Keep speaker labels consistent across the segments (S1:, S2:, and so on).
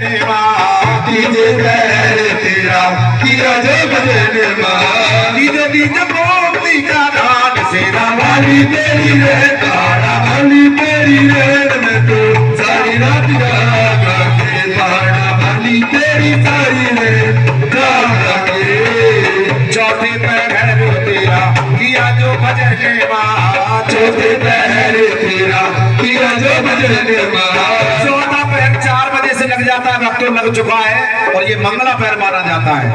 S1: DJ पैर तेरा किया जो भजन डीजे डीजे मोती का दान सेरा वाली तेरी रे तारा वाली तेरी रे मैं तो सारी रात जागा के तारा वाली तेरी सारी रे जागा के चौथे पैर तेरा किया जो भजन चौथे पैर तेरा किया जो भजन चौथा पैर 4 बजे से लग जाता है, वक्त तो लग चुका है और ये मंगला पैर माना जाता है।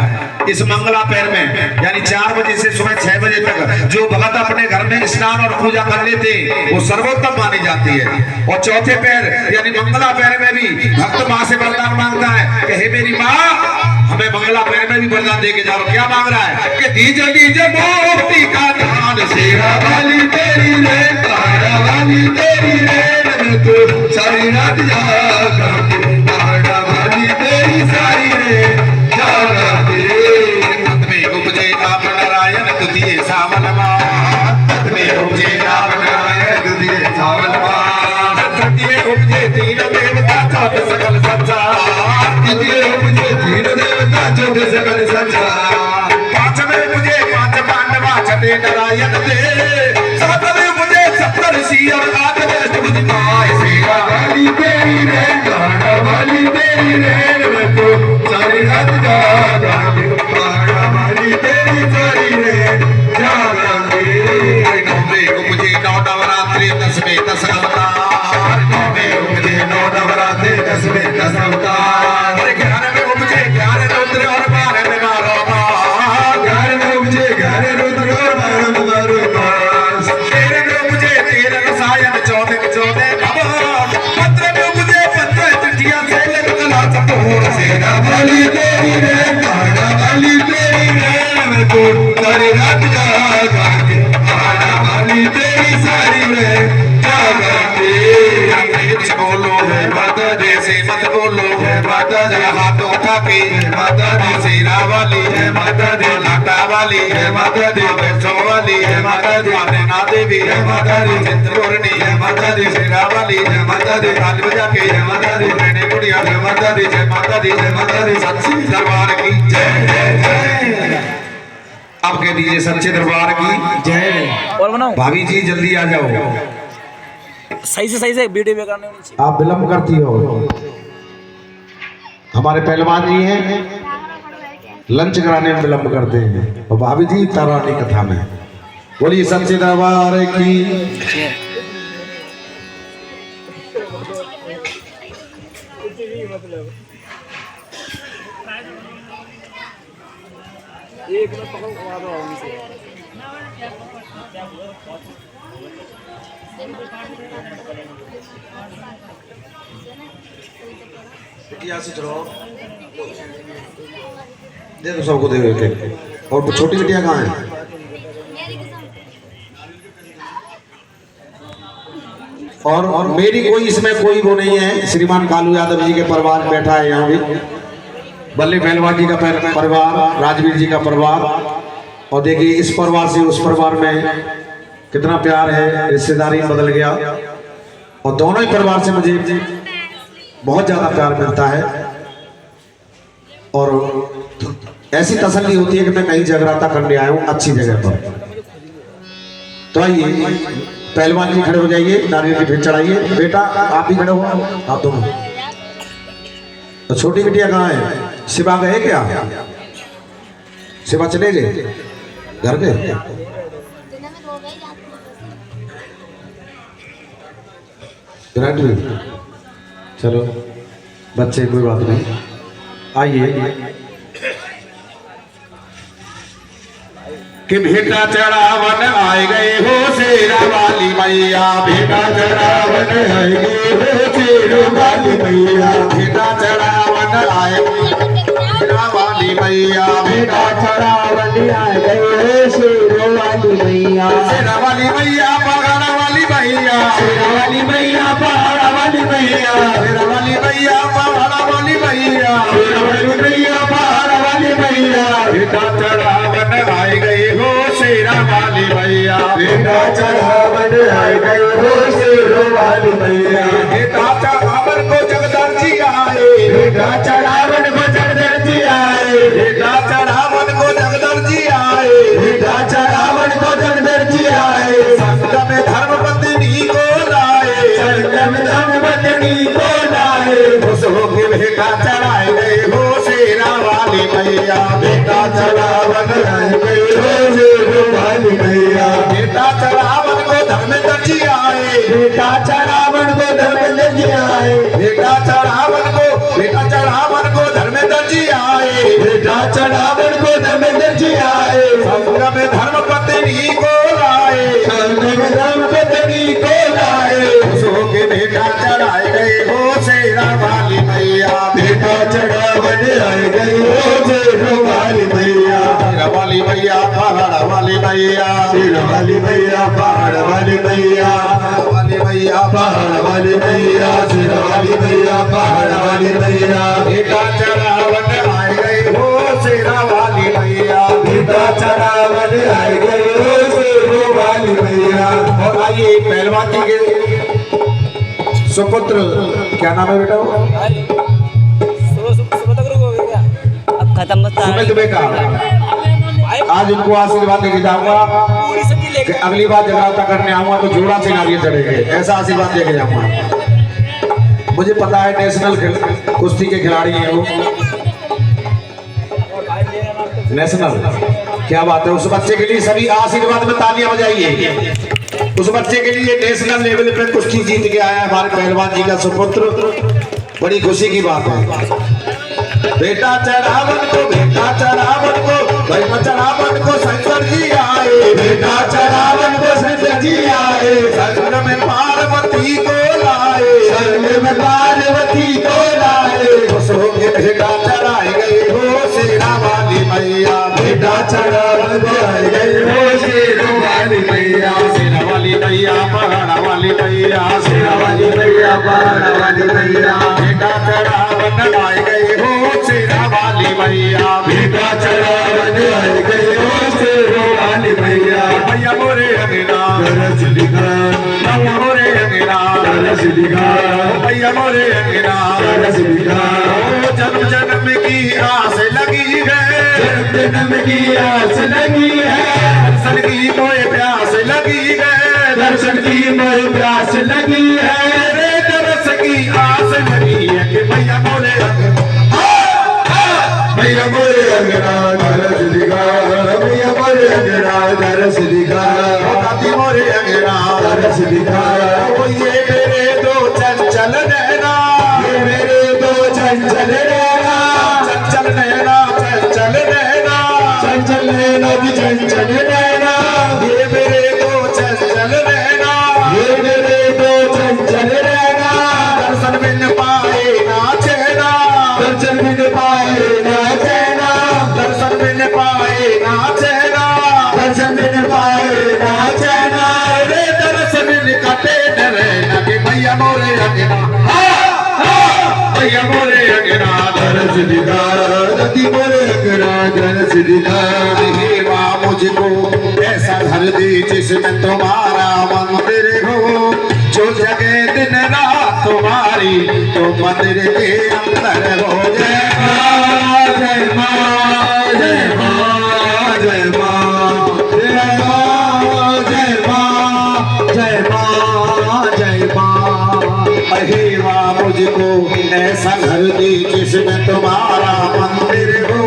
S1: इस मंगला पैर में यानी 4 बजे से सुबह 6 बजे तक जो भगत अपने घर में स्नान और पूजा कर लेते वो सर्वोत्तम मानी जाती है। और चौथे पैर यानी मंगला पैर में भी भक्त माँ से वरदान मांगता है कि हे मेरी माँ हमें मंगला पैर में भी वरदान दे के जाओ। क्या मांग रहा है कि डीजे डीजे मोती का दान सेरा वाली तेरी रे तारा वाली तेरी रे तो सारी रात जागा तारा वाली तेरी सारी रे जागा में उपजे नाम नारायण तुझे सावन में उपजे नाम नारायण तुझे सावन सत्य उपजे तीन देवता चौथ सकल संसार तुझे उपजे तीन देवता चौथ सकल संसार पांचवें मुझे 5 पांडवा छठे नारायण दे सातवें मुझे 70 ऋषि और 8वें तुझ माय सेवा वाली तेरी रे गाना वाली तेरी रे मैं तो सारी रात जागा गाना वाली तेरी सारी रे जागा नौवे को मुझे 9 नवरात्रि 10वें 10 अवतार नौवे को मुझे 9 नवरात्रि 10वें 10 अवतार 11वें को मुझे 11 रुद्र और 12वें मारो 11वें को मुझे 11 रुद्र और 12वें मारो 13वें को मुझे 13 रसायन 14वें 14 भवन 15वें को मुझे 15 चिट्ठियां से कला चतुर सेना वाली तेरी रे गाना वाली तेरी रे मैं तो सारी रात जागा के गाना वाली तेरी सारी रे जागा के बोलो है माता दे से मत बोलो है माता दे हाथ उठा के माता दे सेरा वाली है माता दे लाटा वाली है माता दे बैठो वाली है माता दे ना देवी है माता दे चित्रपूर्णी है माता दे सेरा वाली है माता दे ताल बजा के है माता दे मैंने गुड़िया है माता दे जय माता दे जय माता दे सच्ची दरबार की जय जय जय। अब कह दीजिए सच्चे दरबार की जय।
S2: और बनाओ
S1: भाभी जी जल्दी आ जाओ।
S2: सही से वीडियो में करने होनी चाहिए।
S1: आप विलम्ब करती हो। हमारे पहलवान जी हैं लंच कराने में विलम्ब करते हैं और भाभी जी तारानी कथा में। बोलिए सच्चे दरबार की से चलो दे दो सबको दे दो। और छोटी बिटिया कहाँ है? और मेरी कोई इसमें कोई वो नहीं है। श्रीमान कालू यादव जी के परिवार बैठा है यहाँ भी, बल्ले पहलवान जी का परिवार, राजवीर जी का परिवार। और देखिए इस परिवार से उस परिवार में कितना प्यार है, रिश्तेदारी बदल गया। और दोनों ही परिवार से मुझे बहुत ज्यादा प्यार मिलता है और ऐसी तसल्ली होती है कि मैं कहीं जगराता करने आया हूँ अच्छी जगह पर। तो आइए पहलवान जी खड़े हो जाइए, नारियल की भेंट चढ़ाइए। बेटा आप भी खड़े हो, आप दोनों। तो छोटी बिटिया कहाँ है? शिवा गए क्या? शिवा चले गए घर गए? चलो बच्चे कोई बात नहीं, आइए। कि भेटा चढ़ावन आए गए हो शेरा वाली मैया, भेटा चढ़ावन आए गए हो शेरा वाली मैया, भेटा चढ़ावन आए शेरा वाली मैया, भेटा चढ़ावन आए गए हो शेरा वाली मैया, शेरा वाली मैया पहाड़ा वाली मैया, शेरा वाली मैया पहाड़ा वाली मैया, शेरा वाली मैया पहाड़ा वाली मैया, शेरा वाली मैया पहाड़ा वाली मैया, भेटा चढ़ावन आए गए हो शेरा वाली मैया, भेटा चढ़ावन आए गए हो शेरा वाली मैया, भेटा चढ़ावन को जगदम्बा जी आए, बेटा चढ़ावन को जगदर जी आए, बेटा चढ़ावन को जगदर जी आए, बेटा चढ़ावन को जगदर जी आए। संग में धर्म पत्नी को लाए, संग में धर्म पत्नी को लाए। खुश होके बेटा चढ़ाए गए हो शेरा वाली मैया, बेटा चढ़ावन आए गए हो शेरा वाली मैया। बेटा चढ़ावन को धर्मेंद्र जी आए, बेटा चढ़ावन को धर्मेंद्र जी आए, बेटा चढ़ावन को धर्मेंद्र जी आए, बेटा चढ़ावन को धर्मेंद्र जी आए। संग में धर्म पत्नी को लाए, संग में धर्म पत्नी को लाए। खुश होके बेटा चढ़ाए गए हो शेरा वाली मैया, बेटा चढ़ावन आए गए हो शेरा वाली मैया। शेरा वाली मैया पहाड़ वाली मैया, शेरा वाली मैया पहाड़ वाली मैया, वाली मैया पहाड़ वाली मैया, शेरा वाली मैया पहाड़ वाली मैया। बेटा चढ़ावन आए गए हो शेरा वाली मैया, बेटा चढ़ावन आए गए हो शेरा वाली मैया। और आइए पहलवान जी के सुपुत्र, क्या नाम है बेटा?
S2: अब खत्म मत
S1: सुमित बेटा। आज इनको आशीर्वाद देके जाऊंगा कि अगली बार जगराता करने आऊंगा तो जोड़ा से नारियल चढ़ेंगे, ऐसा आशीर्वाद देके जाऊंगा। मुझे पता है नेशनल कुश्ती के खिलाड़ी हैं वो, नेशनल। क्या बात है। उस बच्चे के लिए सभी आशीर्वाद में तालियां बजाइए। उस बच्चे के लिए नेशनल लेवल पे कुश्ती जीत के आया हमारे पहलवान जी का सुपुत्र, बड़ी खुशी की बात है। बेटा चढ़ावन को, बेटा चढ़ावन को, बेटा चढ़ावन को शंकर जी आए, बेटा चढ़ावन को शंकर जी आए। संग में पार्वती को लाए, संग में पार्वती को लाए। खुश होके बेटा चढ़ाए गए हो शेरा वाली मैया, बेटा चढ़ावन को आए गए हो शेरा वाली मैया। शेरा वाली मैया पहाड़ वाली मैया, शेरा वाली मैया पहाड़ वाली मैया। बेटा चढ़ावन आए गए हो शेरा वाली मैया, बेटा चढ़ावन आए गए हो शेरा वाली मैया। मैया मोरे अंगना रस दिखा, मैया मोरे अंगना रस दिखा, मैया मोरे अंगना रस दिखा। जन्म जन्म की आस लगी है, जन्म जन्म की आस लगी है। दर्शन की मोए प्यास लगी है, दर्शन की मोए प्यास लगी है। रे दर्श की आस लगी है कि मैया मोरे अंगना, मैया मोरे अंगना रस दिखा, मैया मोरे अंगना रस दिखा, दादी मोरे अंगना रस दिखा। ये मेरे दो चंचल नैना, ये मेरे दो चंचल नैना, चंचल नैना चंचल नैना, चंचल नैना चंचल नैना। ये मेरे दो चंचल नैना, ये मेरे दो चंचल नैना। दर्शन बिन पाए ना चैना, दर्शन बिन पाए ना चैना, दर्शन बिन पाए ना चैना, दर्शन बिन पाए ना चैना। रे दर्शन बिन कटे डरे लगे मैया मोरे अंगना, मैया मोरे अंगना दर्श दिखा, दती मोरे अंगना दर्श दिखा। देवा मुझको ऐसा घर दे जिसमें तुम्हारा मंदिर हो, जो जगह दिन रात तुम्हारी तो मंदिर के अंदर हो। जय माँ जय माँ जय माँ जय माँ जय माँ जय माँ जय माँ। महिमा मुझको ऐसा घर दे जिसमें तुम्हारा मंदिर हो,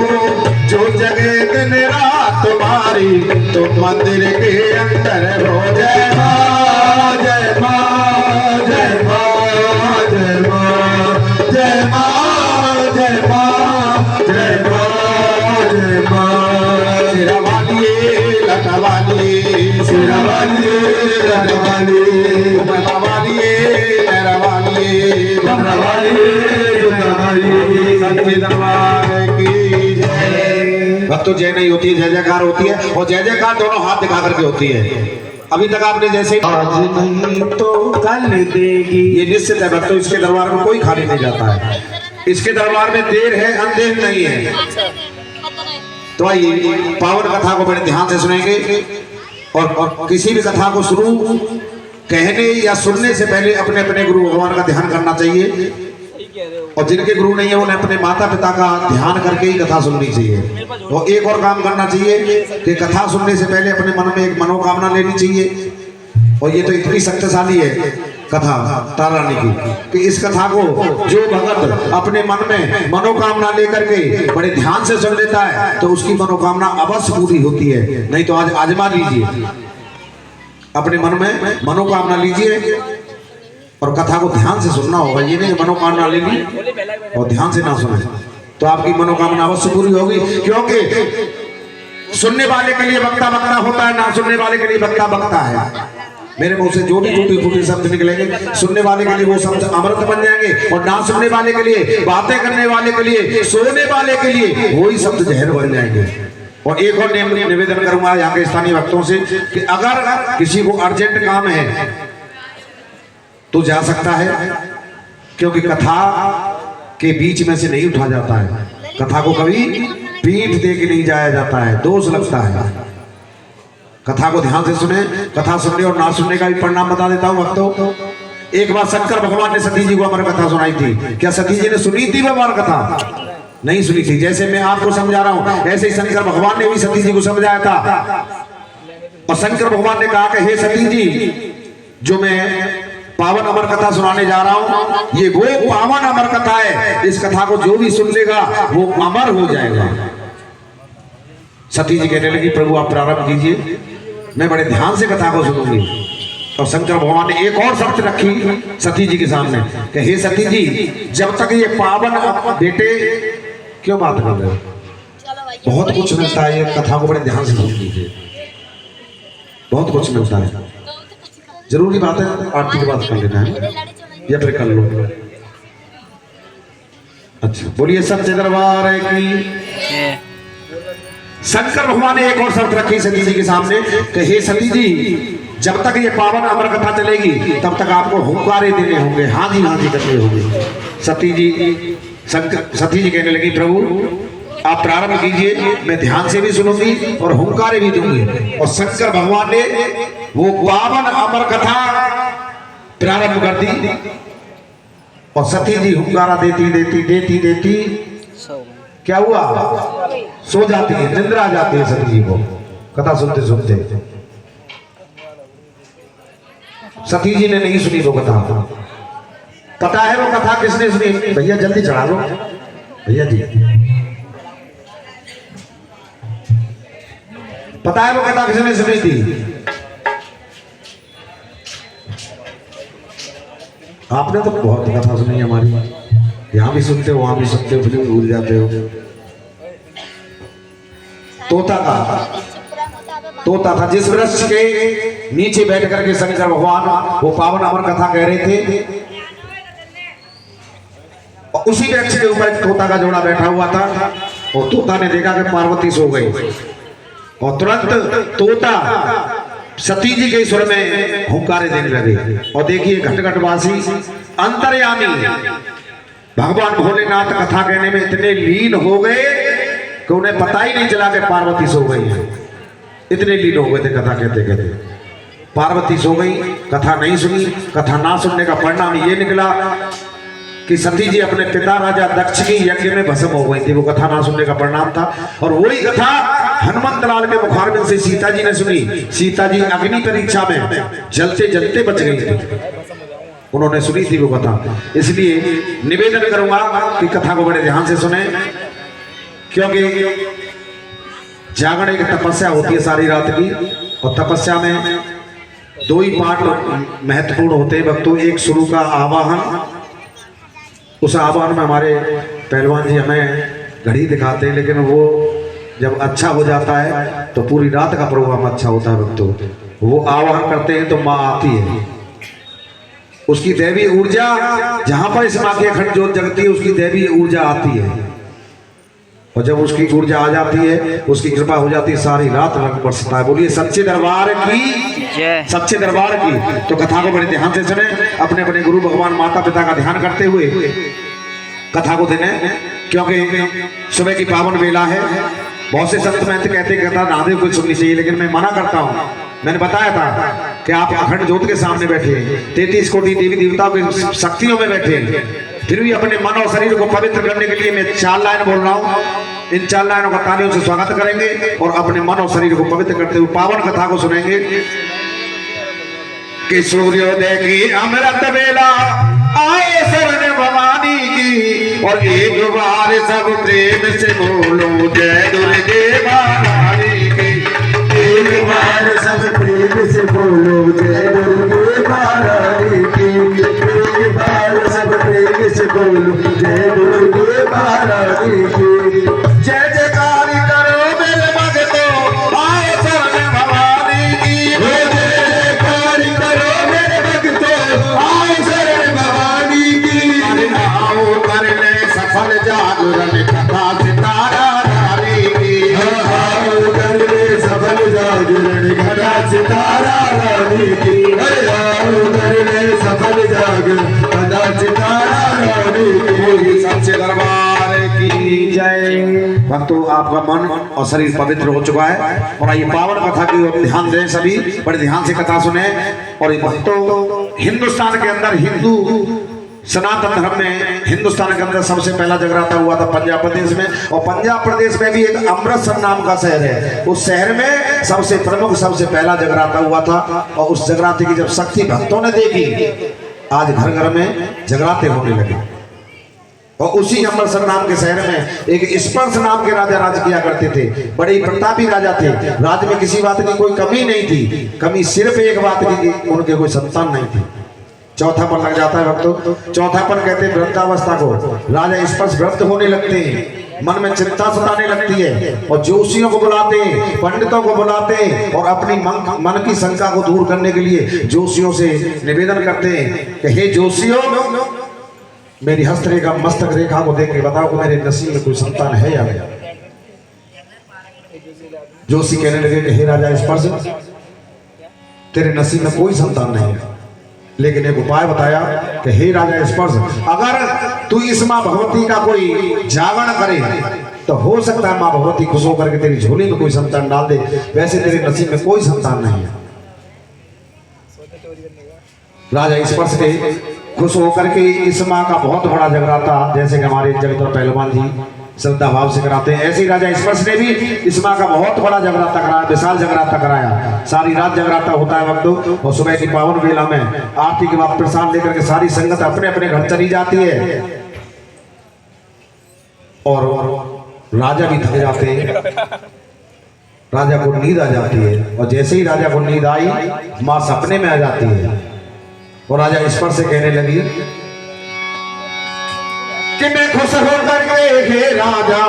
S1: जो जगह दिन रात तुम्हारी तो मंदिर के अंदर हो। जय माँ जय माँ जय माँ जय माँ जय माँ जय माँ जय माँ जय माँ। शेरा वाली लटा वाली, शेरा वाली लटा वाली, लटा वाली मेरा वाली, मेरा वाली सच्चे दरबार की जय। भक्तों जय नहीं होती है, जय जयकार होती है, और जय जयकार दोनों हाथ दिखा करके होती है। अभी तक आपने जैसे आज नहीं तो कल देगी, ये निश्चित है भक्तों। इसके दरबार में कोई खाली नहीं जाता है, इसके दरबार में देर है अंधेर नहीं है। तो आइए पावन कथा को बड़े ध्यान से सुनेंगे, और किसी भी कथा को शुरू कहने या सुनने से पहले अपने अपने गुरु भगवान का ध्यान करना चाहिए।
S2: कह रहे हो।
S3: और जिनके गुरु नहीं है उन्हें अपने माता पिता का ध्यान करके ही कथा सुननी चाहिए। और एक और काम करना चाहिए कि कथा सुनने से पहले अपने मन में एक मनोकामना लेनी चाहिए। और ये तो इतनी शक्तिशाली है कथा तारा रानी की कि इस कथा को जो भगत अपने मन में मनोकामना लेकर के बड़े ध्यान से सुन लेता है तो उसकी मनोकामना अवश्य पूरी होती है। नहीं तो आज आजमा लीजिए, अपने मन में मनोकामना लीजिए और कथा को ध्यान से सुनना होगा। ये नहीं मनोकामना ले ली और ध्यान से ना सुने तो आपकी मनोकामना अवश्य पूरी होगी। क्योंकि सुनने वाले के लिए वक्ता वक्ता होता है, ना सुनने वाले के लिए वक्ता वक्ता है। मेरे मुंह से जो भी टूटे फूटे शब्द निकलेंगे सुनने वाले के लिए वो शब्द अमृत बन जाएंगे और ना सुनने वाले के लिए, बातें करने वाले के लिए, सोने वाले के लिए वही शब्द जहर बन जाएंगे। और एक और निवेदन करूंगा यहाँ के स्थानीय भक्तों से कि अगर किसी को अर्जेंट काम है तो जा सकता है, क्योंकि कथा के बीच में से नहीं उठा जाता है। कथा को कभी पीठ दे के नहीं जाया जाता है, दोष लगता है। कथा को ध्यान से सुने। कथा सुनने और ना सुनने का भी परिणाम बता देता हूँ भक्तों। एक बार शंकर भगवान ने सती जी को अमर कथा सुनाई थी। क्या सती जी ने सुनी थी वो अमर कथा? नहीं सुनी थी। जैसे मैं आपको समझा रहा हूँ ऐसे ही शंकर भगवान ने भी सती जी को समझाया था। और शंकर भगवान ने कहा कि हे सती जी, जो मैं पावन अमर कथा सुनाने जा रहा हूँ ये वो पावन अमर कथा है। इस कथा को जो भी सुन लेगा वो अमर हो जाएगा। सती जी कहने लगी प्रभु आप प्रारंभ कीजिए, मैं बड़े ध्यान से कथा को सुनूंगी। और शंकर भगवान ने एक और शर्त रखी सती जी के सामने कि हे सती जी, जब तक ये पावन बेटे, क्यों बात कर रहे हो? बहुत कुछ मिलता है, ये कथा को बड़े ध्यान से सुन लीजिए, बहुत कुछ मिलता है। जरूरी बात है आरती की बात कर लेना है या फिर कर लो। अच्छा बोलिए सच्चे दरबार की। शंकर भगवान ने एक और शर्त रखी सती जी के सामने कि हे सती जी, जब तक ये पावन अमर कथा चलेगी तब तक आपको हुंकारे देने होंगे, हाँ जी करने होंगे। सती जी कहने लगी प्रभु आप प्रारंभ कीजिए, मैं ध्यान से भी सुनूंगी और हुंकारे भी दूंगी। और शंकर भगवान ने वो पावन अमर कथा प्रारंभ कर दी। और सती जी हुंकारा देती क्या हुआ? सो जाती है, निंद्रा आ जाती है सती जी को कथा सुनते सुनते। सती जी ने नहीं सुनी वो कथा। पता है वो कथा किसने सुनी? भैया जल्दी चढ़ा लो भैया जी। पता है वो कथा किसने सुनी थी? आपने तो बहुत कथा सुनी हमारी, यहाँ भी सुनते हो वहां भी सुनते हो, फिर भूल जाते हो। तोता था जिस वृक्ष के नीचे बैठ करके शंकर भगवान वो पावन अमर कथा कह रहे थे, और उसी वृक्ष के ऊपर तोता का जोड़ा बैठा हुआ था। और तोता ने देखा कि पार्वती सो गई और तुरंत तोता सती जी के स्वर में हुंकारे देने लगे। और देखिए घटघटवासी अंतर्यामी भगवान भोलेनाथ कथा कहने में इतने लीन हो गए कि उन्हें पता ही नहीं चला कि पार्वती सो गई है। इतने लीन हो गए थे कथा कहते कहते। पार्वती सो गई, कथा नहीं सुनी। कथा ना सुनने का परिणाम ये निकला कि सती जी अपने पिता राजा दक्ष की यज्ञ में भस्म हो गई थी। वो कथा ना सुनने का परिणाम था। और वही कथा हनुमंत लाल के मुखारबिंद से सीता जी ने सुनी। सीता जी अग्नि परीक्षा में जलते जलते बच गई थी, उन्होंने सुनी थी वो कथा। इसलिए निवेदन करूंगा कि कथा को बड़े ध्यान से सुने, क्योंकि जागरण एक तपस्या होती है सारी रात की। और तपस्या में दो ही पार्ट महत्वपूर्ण होते हैं भक्तों। एक शुरू का आवाहन, उस आवाहन में हमारे पहलवान जी हमें घड़ी दिखाते हैं, लेकिन वो जब अच्छा हो जाता है तो पूरी रात का प्रोग्राम अच्छा होता है भक्तों। वो आवाहन करते हैं तो माँ आती है, उसकी दैवी ऊर्जा जहां पर इस माँ की अखंड ज्योत जगती है उसकी दैवी ऊर्जा आती है। और जब उसकी ऊर्जा आ जाती है, उसकी कृपा हो जाती है, सारी रात रंग बरसता है। बोलिए सच्चे दरबार की, सच्चे दरबार की। तो कथा को बड़े ध्यान से सुने, अपने अपने गुरु भगवान माता पिता का ध्यान करते हुए कथा को देने, क्योंकि सुबह की पावन वेला है। बहुत से संत महंत कहते कथा नादे को सुननी चाहिए, लेकिन मैं मना करता हूँ। मैंने बताया था कि आप अखंड ज्योत के सामने बैठे हैं, 33 कोटि देवी देवताओं की शक्तियों में बैठे हैं। फिर भी अपने मन और शरीर को पवित्र करने के लिए मैं 4 लाइन बोल रहा हूँ। इन 4 लाइनों का तालियों से स्वागत करेंगे और अपने मन और शरीर को पवित्र करते हुए पावन कथा को सुनेंगे कि सूर्योदय की अमृत बेला आए शरण भवानी की, और एक बार सब प्रेम से बोलो जय दुर्गे महारानी की।
S1: एक बार सब प्रेम से बोलो जय दुर्गे महारानी की। एक बार सब प्रेम से बोलो जय दुर्गे महारानी की।
S3: जय जयकार करो मेरे भक्तों आए शरण भवानी की।
S1: जय जयकार करो मेरे भक्तों आए शरण भवानी की।
S3: आओ कर ले सफल जागरण कथा सितारा रानी की।
S1: आओ कर ले सफल जागरण कथा सितारा रानी की। आओ कर ले सफल जागरण कथा सितारा रानी की।
S3: सबसे दरबार की जय। भक्तों आपका मन और शरीर पवित्र हो चुका है और ये पावन कथा की ओर ध्यान दें, सभी बड़े ध्यान से कथा सुने। और ये भक्तों हिंदुस्तान के अंदर हिंदू सनातन धर्म में हिंदुस्तान के अंदर सबसे पहला जगराता हुआ था पंजाब प्रदेश में, और पंजाब प्रदेश में भी एक अमृतसर नाम का शहर है। उस शहर में सबसे प्रमुख सबसे पहला जगराता हुआ था। और उस जगराते की जब शक्ति भक्तों ने देखी, आज घर घर में जगराते होने लगे। और उसी अमृतसर नाम के शहर में एक स्पर्श नाम के राजा राज किया करते थे। बड़े ही प्रतापी राजा थे। राज्य में किसी बात की कोई कमी नहीं थी, कमी सिर्फ एक बात की कि उनके कोई संतान नहीं थी। चौथापन लग जाता है भक्तों। चौथापन कहते हैं वृद्धावस्था को। राजा स्पर्श व्रत होने लगते हैं, मन में चिंता सताने लगती है, और जोशियों को बुलाते हैं, पंडितों को बुलाते हैं, और अपनी मन की शंका को दूर करने के लिए जोशियों से निवेदन करते हैं कि हे जोशियों, मेरी हस्तरेखा मस्तक रेखा को देख के बताओ कि मेरे नसीब में कोई संतान है या नहीं। जोशी कहने लगे कि हे राजा स्पर्श, तेरे नसीब में कोई संतान नहीं है, लेकिन एक उपाय बताया कि हे राजा स्पर्श, अगर तू इस माँ भगवती का कोई जागरण करे तो हो सकता है माँ भगवती खुश होकर के तेरी झोली में कोई संतान डाल दे। वैसे तेरे नसीब में कोई संतान नहीं है। राजा स्पर्श के खुश होकर के इस माँ का बहुत बड़ा जगराता, जैसे कि हमारे जगदीश पहलवान जी श्रद्धा भाव से कराते हैं, ऐसे ही राजा स्पर्श ने भी इस माँ का बहुत बड़ा जगराता कराया, विशाल जगराता कराया। सारी रात जगराता होता है वक्तों, और सुबह की पावन बेला में आरती के बाद प्रसाद लेकर के सारी संगत अपने अपने घर चली जाती है, और राजा भी थक जाते हैं। राजा को नींद आ जाती है, और जैसे ही राजा को नींद आई, माँ सपने में आ जाती है, और राजा स्पर्श से कहने लगी कि मैं खुश होकर के हे राजा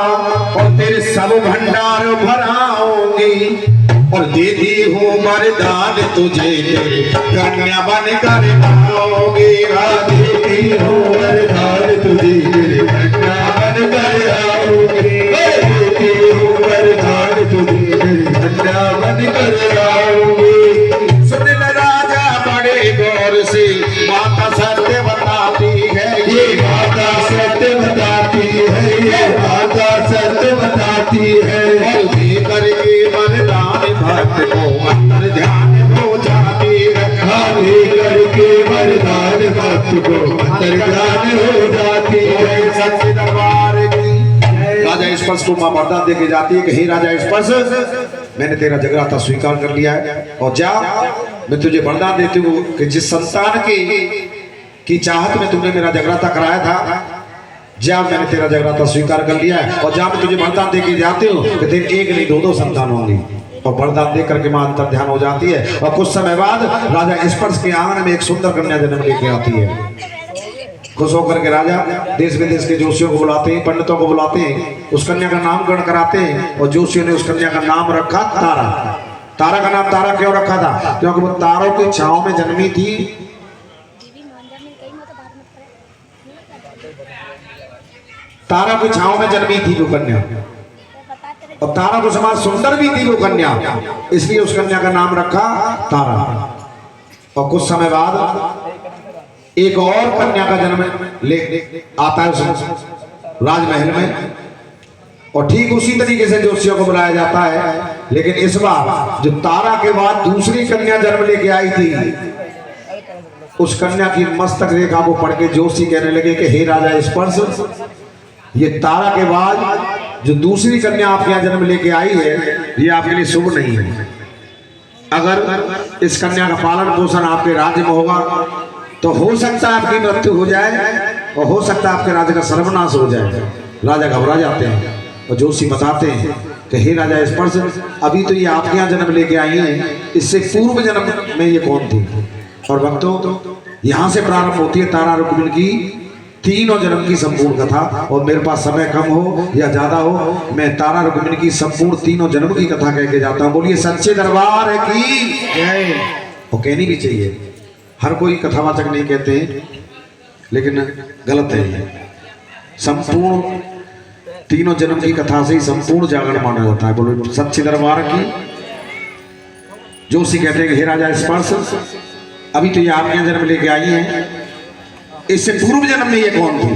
S3: और तेरे सब भंडार भराऊंगी, और देती हूँ वरदान तुझे तेरे कन्या बन कर आऊंगी।
S1: देती हूँ वरदान तुझे तेरे कन्या बन कर आऊंगी। देती हूँ वरदान तुझे तेरे कन्या बन कर आऊंगी।
S3: सुन ले राजा बड़े गौर से, माता सत्य बताती है,
S1: ये माता सत्य बताती है, ये माता सत्य बताती है।
S3: और दे करके वरदान भक्त को अंतर ध्यान हो जाती है।
S1: दे करके वरदान भक्त को अंतर्ज्ञान हो जाती है।
S3: सच्चे दरबार की राजा स्पर्श को मां वरदान दे के जाती है कि हे राजा स्पर्श, मैंने तेरा जगराता स्वीकार कर लिया है, और जा, मैं तुझे वरदान देती हूँ कि जिस संतान की चाहत में तुमने मेरा जगराता कराया था, जा, मैंने तेरा जगराता स्वीकार कर लिया है, और जा, मैं तुझे वरदान दे के जाती हूँ कि तेरे एक नहीं दो संतान होंगी। और वरदान दे करके मां अंतर ध्यान हो जाती है, और कुछ समय बाद राजा स्पर्श के आंगन में एक सुंदर कन्या जन्म लेके आती है। खुश होकर के राजा देश विदेश के जोशियों को बुलाते हैं, पंडितों को बुलाते हैं, उस कन्या का नामकरण कराते हैं, और जोशियों ने उस कन्या का नाम रखा तारा। तारा का नाम तारा क्यों रखा था? क्योंकि वो तारों की छांव में जन्मी थी। तारा की छांव में जन्मी थी वो कन्या, और तारा को समान सुंदर भी थी वो कन्या, इसलिए उस कन्या का नाम रखा तारा। और कुछ समय बाद एक और कन्या का जन्म ले आता है उस राजमहल में, और ठीक उसी तरीके से जोशियों को बुलाया जाता है। लेकिन इस बार जो तारा के बाद दूसरी कन्या जन्म लेके आई थी, उस कन्या की मस्तक रेखा को पढ़ के जोशी कहने लगे कि हे राजा स्पर्श, ये तारा के बाद जो दूसरी कन्या आपके यहाँ जन्म लेके आई है ये आपके लिए शुभ नहीं है। अगर इस कन्या का पालन पोषण आपके राज्य में होगा तो हो सकता है आपकी मृत्यु हो जाए और हो सकता है आपके राज्य का सर्वनाश हो जाए। राजा घबरा जाते हैं और जोशी बताते हैं कि हे राजा स्पर्श, अभी तो ये आपके यहाँ जन्म लेके आई हैं, इससे पूर्व जन्म में ये कौन थी? और भक्तों, यहाँ से प्रारंभ होती है तारा रुक्मिणी की तीनों जन्म की संपूर्ण कथा। और मेरे पास समय कम हो या ज्यादा हो, मैं तारा रुक्मिणी की संपूर्ण तीनों जन्म की कथा कह के जाता हूँ। बोलिए सच्चे दरबार की जय। और कहनी भी चाहिए, हर कोई कथावाचक नहीं कहते हैं, लेकिन गलत है। संपूर्ण तीनों जन्म की कथा से ही संपूर्ण जागरण माना जाता है। बोलो सच्चे दरबार की। जोशी कहते हैं कि हे राजा स्पर्श, अभी तो ये आपके यहाँ जन्म लेके आई हैं, इससे पूर्व जन्म में ये कौन थी?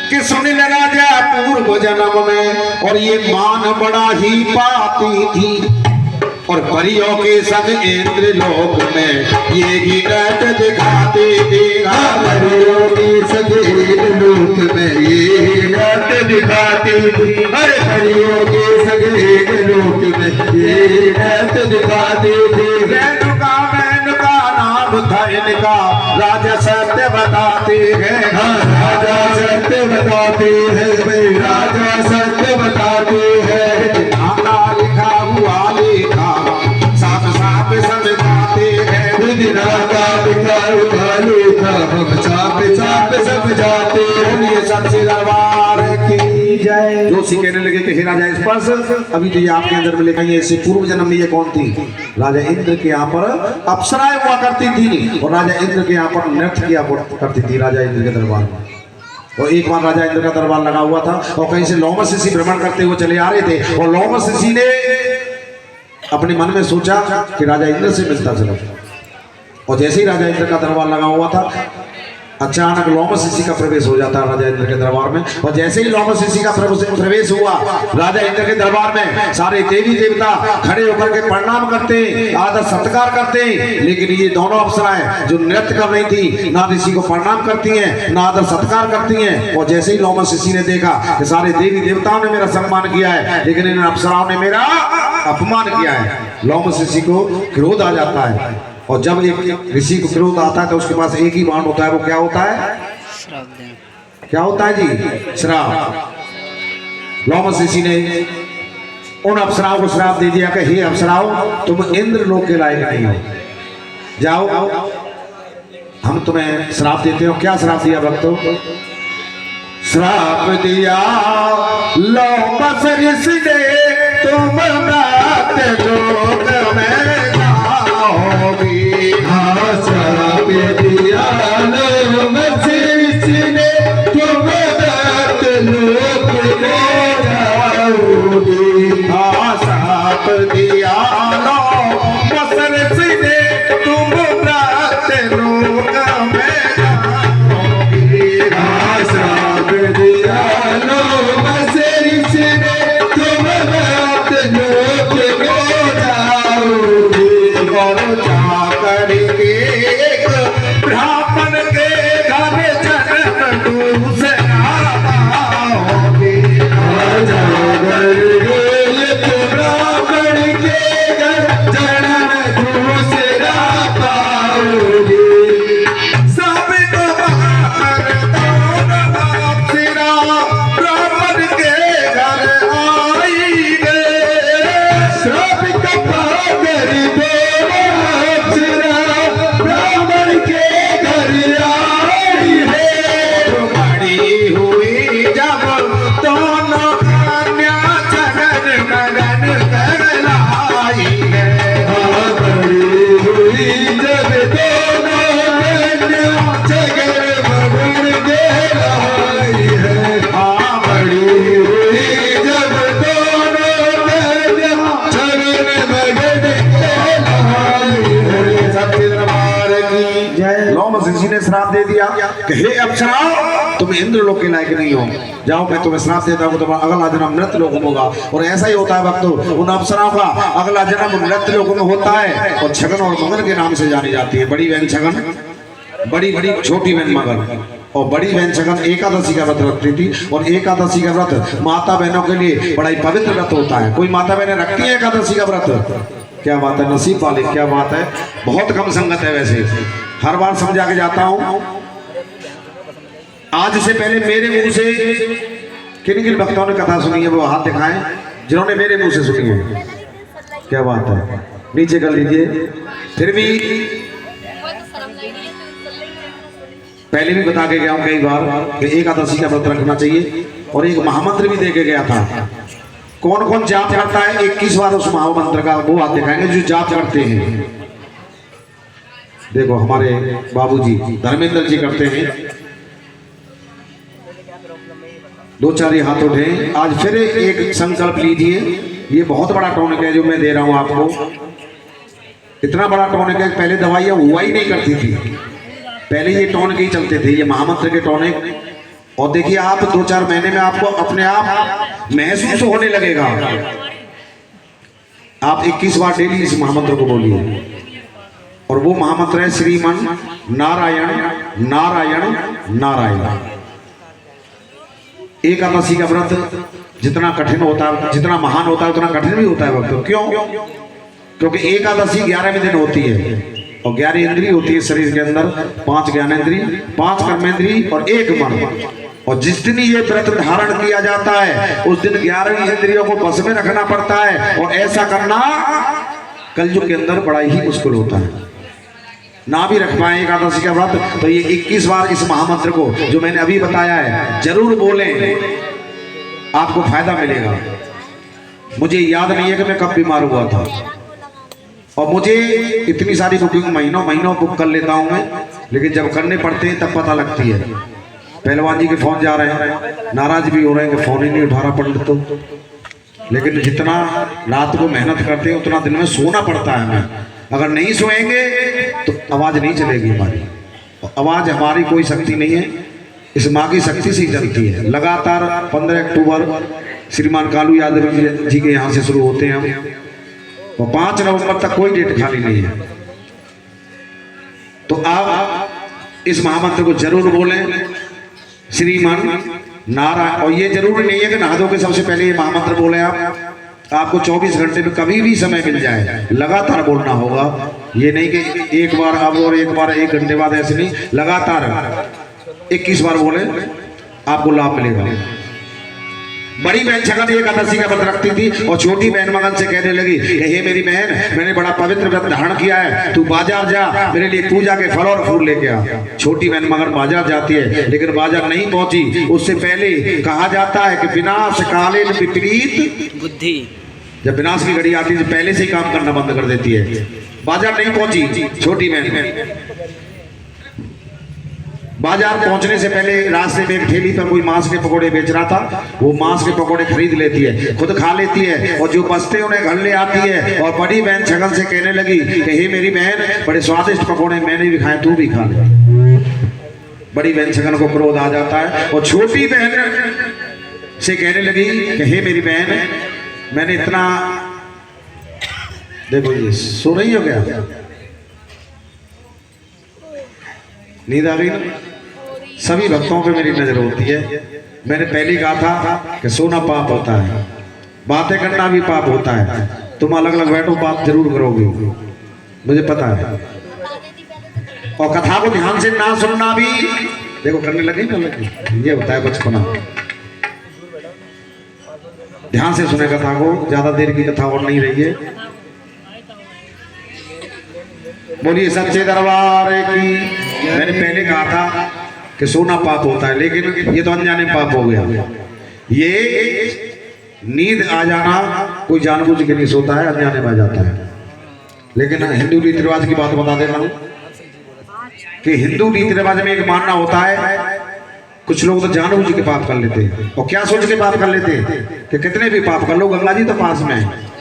S3: कि सुन राजा पूर्व जन्म में और ये मान बड़ा ही पाती थी, और परियों के संग इंद्र लोक में ये गिरट दिखाते थे।
S1: परियों के संग इंद्र लोक में ये गिरट दिखाती थी। अरे परियों के संग इंद्र लोक में ये गिरट दिखाती थी।
S3: रेणुका मेनका नाम था इनका, राजा सत्य बताते हैं।
S1: राजा सत्य बताते हैं, राजा सत्य बताते हैं।
S3: नाना लिखा हुआ लेखा साफ साफ समझाते हैं।
S1: राजा लिखा हुआ लेखा हम चाप चाप समझाते हैं।
S3: ये सच्चे दरबार की जय। जोशी कहने लगे कि हे राजा स्पर्श, अभी तो ये आपके अंदर में लेकर आई है, इससे पूर्व जन्म में ये कौन थी? राजा इंद्र के यहाँ पर अप्सराएं हुआ करती थी और राजा इंद्र के यहाँ पर नृत्य किया करती थी राजा इंद्र के दरबार में। और एक बार राजा इंद्र का दरबार लगा हुआ था और कहीं से लोमस ऋषि भ्रमण करते हुए चले आ रहे थे, और लोमस ऋषि ने अपने मन में सोचा कि राजा इंद्र से मिलता चलो। और जैसे ही राजा इंद्र का दरबार लगा हुआ था, अचानक लोमस ऋषि का प्रवेश हो जाता है राजा इंद्र के दरबार में। और जैसे ही लोमस ऋषि का प्रवेश हुआ राजा इंद्र के दरबार में, सारे देवी देवता खड़े होकर के प्रणाम करते, आदर सत्कार करते। लेकिन ये दोनों अप्सराएं जो नृत्य कर रही थी, ना ऋषि को प्रणाम करती हैं, ना आदर सत्कार करती हैं। और जैसे ही लोमस ऋषि ने देखा कि सारे देवी देवताओं ने मेरा सम्मान किया है, लेकिन इन अप्सराओं ने मेरा अपमान किया है, लोमस ऋषि को क्रोध आ जाता है। और जब एक ऋषि को क्रोध आता है तो उसके पास एक ही बाण होता है, वो क्या होता है?
S2: श्राप देना।
S3: क्या होता है जी? श्राप। लोमस ऋषि ने उन अप्सराओं को श्राप दे दिया कि हे अप्सराओं, तुम इंद्र लोक के लायक नहीं हो, जाओ हम तुम्हें श्राप देते हो। क्या श्राप दिया भक्तों? श्राप दिया लोमस ऋषि ने, तुम नाथ लोक में
S1: श्राप दिया लोमस ऋषि ने, तुम नाथ लोक में जाओगे।
S3: श्राप दिया लोमस ऋषि ने, तुम नाथ लोक में जाओगे।
S1: श्राप दिया लोमस ऋषि ने, तुम नाथ लोक में जाओगे।
S3: और जाकर के एक ब्राह्मण के घर जन्म दूसरा पाओगे।
S1: जाकर एक ब्राह्मण के घर जन्म दूसरा पाओगे।
S3: सब बाहर दोनों अप्सरा ब्राह्मण के घर आई गए।
S1: सब पाकर ब्राह्मण के घर आई है।
S3: बड़ी हुई जब दोनों कन्या जगन मगन कहलाई है।
S1: बड़ी हुई जब दोनों कन्या जगन मगन कहलाई है। बड़ी हुई जब दोनों कन्या जगन मगन कहलाई है।
S3: सच्चे दरबार की जय। लोमस ऋषि ने श्राप दे दिया कि हे अप्सराओं, तुम इंद्र लोक के लायक नहीं हो, जाओ मैं तुम्हें श्राप देता हूँ, तुम्हारा अगला जन्म मृत लोक में होगा। और ऐसा ही होता है भक्तों, उन अप्सराओं का अगला जन्म मृत लोक में होता है और छगन और मगन के नाम से जानी जाती है। बड़ी बहन छगन बड़ी बड़ी छोटी बहन मगर और बड़ी बहन सगन एकादशी का व्रत रखती थी। और एकादशी का व्रत माता बहनों के लिए बड़ा ही पवित्र व्रत होता है। कोई माता बहनें रखती है एकादशी का व्रत? क्या बात है, नसीब वाले, क्या बात है। बहुत कम संगत है वैसे, हर बार समझा के जाता हूँ। आज से पहले मेरे मुंह से किन किन भक्तों ने कथा सुनी है वो हाथ दिखाएं, जिन्होंने मेरे मुंह से सुनी है। क्या बात है, नीचे कर लीजिए। फिर भी पहले भी बता के गया हूं कई बार कि एकादशी का व्रत रखना चाहिए। और एक महामंत्र भी दे के गया था। कौन कौन जाप करता है 21 बार उस महामंत्र का वो हाथ दिखाएंगे जो जाप करते हैं। देखो हमारे बाबूजी धर्मेंद्र जी करते हैं, 2-4 हाथ उठे। आज फिर एक संकल्प लीजिए। ये बहुत बड़ा टॉनिक है जो मैं दे रहा हूं आपको। इतना बड़ा टॉनिक है, पहले दवाइयां हुआ ही नहीं करती थी, पहले ये टॉनिक ही चलते थे, ये महामंत्र के टॉनिक। और देखिए आप 2-4 महीने में आपको अपने आप महसूस होने लगेगा। आप 21 बार डेली इस महामंत्र को बोलिए। और वो महामंत्र है श्रीमन नारायण नारायण नारायण। एकादशी का व्रत जितना कठिन होता है, जितना महान होता है, उतना कठिन भी होता है भक्तों। क्यों? क्योंकि एकादशी 11वें दिन होती है और 11 इंद्रिय होती है शरीर के अंदर, 5 ज्ञानेंद्रिय, 5 कर्मेंद्रिय और 1 मन। और जिस दिन ये व्रत धारण किया जाता है उस दिन 11 इंद्रियों को बस में रखना पड़ता है। और ऐसा करना कलयुग के अंदर बड़ा ही मुश्किल होता है। ना भी रख पाए एकादशी का व्रत तो ये 21 बार इस महामंत्र को जो मैंने अभी बताया है जरूर बोलें, आपको फायदा मिलेगा। मुझे याद नहीं है कि मैं कब बीमार हुआ था, और मुझे इतनी सारी बुकिंग महीनों महीनों बुक कर लेता हूं मैं, लेकिन जब करने पड़ते हैं तब पता लगती है। पहलवान जी के फोन जा रहे हैं, नाराज भी हो रहे हैं कि फोन ही नहीं उठा रहा पंडित तो। लेकिन जितना रात को मेहनत करते हैं उतना दिन में सोना पड़ता है हमें। अगर नहीं सोएंगे तो आवाज नहीं चलेगी हमारी। आवाज हमारी कोई शक्ति नहीं है, इस माँ की शक्ति से चलती है। लगातार 15 अक्टूबर श्रीमान कालू यादव जी के यहाँ से शुरू होते हैं हम, और 5 नवंबर तक कोई डेट खाली नहीं है। तो आप इस महामंत्र को जरूर बोलें, श्रीमान नारायण। और ये जरूरी नहीं है कि नहा धो के सबसे पहले ये महामंत्र बोले आप। आपको 24 घंटे में कभी भी समय मिल जाए, लगातार बोलना होगा। ये नहीं कि एक बार अब और एक बार 1 घंटे बाद, ऐसे नहीं, लगातार 21 बार बोले, आपको लाभ मिलेगा। बड़ी बहन छगन एकादशी का व्रत रखती थी और छोटी बहन मगन से कहने लगी कि हे मेरी बहन, मैंने बड़ा पवित्र व्रत धारण किया है, तू बाजार जा, मेरे लिए पूजा के फल और फूल लेके आ। छोटी बहन मगन बाजार जाती है, लेकिन बाजार नहीं पहुंची। उससे पहले कहा जाता है कि विनाश कालीन विपरीत बुद्धि, जब विनाश की घड़ी आती है पहले से ही काम करना बंद कर देती है। बाजार नहीं पहुंची छोटी बहन। बाजार पहुंचने से पहले रास्ते में एक ठेली पर कोई मांस के पकोड़े बेच रहा था, वो मांस के पकोड़े खरीद लेती है, खुद खा लेती है, और जो बचते उन्हें घर ले आती है। और बड़ी बहन छगन से कहने लगी कि हे मेरी बहन, बड़े स्वादिष्ट पकोड़े मैंने भी खाए, तू भी खा ले। बड़ी बहन छगन को क्रोध आ जाता है और छोटी बहन से कहने लगी कि हे मेरी बहन, मैंने इतना, देखो ये सो रही हो गया, नींद आ गई ना? सभी भक्तों पे मेरी नजर होती है। मैंने पहले कहा था कि सोना पाप होता है, बातें करना भी पाप होता है। तुम अलग अलग बैठो, बात जरूर करोगे, मुझे पता है। और कथा को ध्यान से ना सुनना भी, देखो करने लगे ना लगे, ये होता है बचपना। ध्यान से सुने कथा को, ज्यादा देर की कथा और नहीं रही है। बोलिए सच्चे दरबार की। मैंने पहले कहा था कि सोना पाप होता है, लेकिन ये तो अनजाने पाप हो गया। ये नींद आ जाना कोई जानबूझ के नहीं सोता है, अनजाने में आ जाता है। लेकिन हिंदू रीति रिवाज की बात बता देता हूं कि हिंदू रीति रिवाज में एक मानना होता है, कुछ लोग तो जानबूझ के पाप कर लेते हैं। और क्या सोच के पाप कर लेते हैं कि कितने भी पाप कर लो, गंगा जी तो पास में है,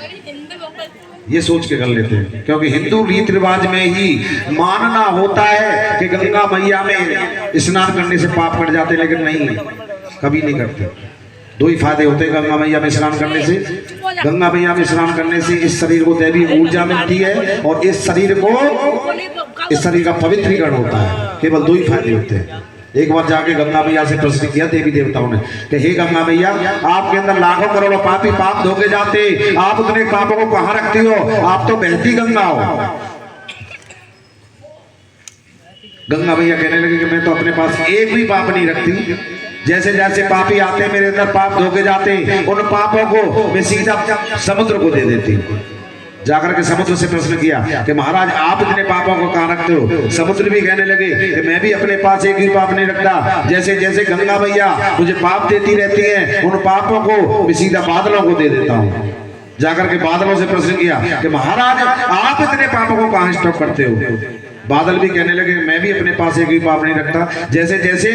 S3: ये सोच के कर लेते हैं। क्योंकि हिंदू रीति रिवाज में ही मानना होता है कि गंगा मैया में स्नान करने से पाप कट जाते, लेकिन नहीं, कभी नहीं करते। दो ही फायदे होते हैं गंगा मैया में स्नान करने से। गंगा मैया में स्नान करने से इस शरीर को दैवी ऊर्जा मिलती है और इस शरीर का पवित्रीकरण होता है। केवल दो ही फायदे होते हैं। एक बार जाके गंगा मैया से प्रश्न किया देवी देवताओं ने कि हे गंगा मैया, आपके अंदर लाखों करोड़ों पापी पाप धोके जाते, आप उतने पापों को कहाँ रखती हो? आप तो बहती गंगा हो। गंगा मैया कहने लगी कि मैं तो अपने पास एक भी पाप नहीं रखती। जैसे जैसे पापी आते मेरे अंदर पाप धोके जाते, उन पापों को मैं सीधा समुद्र को दे देती। जाकर के समुद्र से प्रश्न किया कि महाराज आप इतने पापों को कहाँ रखते हो? समुद्र भी कहने लगे कि मैं भी अपने पास एक भी पाप नहीं रखता। जैसे जैसे गंगा मैया मुझे पाप देती रहती है, उन पापों को मैं सीधा बादलों को दे देता हूँ। जाकर के बादलों से प्रश्न किया कि महाराज आप इतने पापों को कहाँ स्टॉप करते हो? बादल भी कहने लगे मैं भी अपने पास एक भी पाप नहीं रखता। जैसे जैसे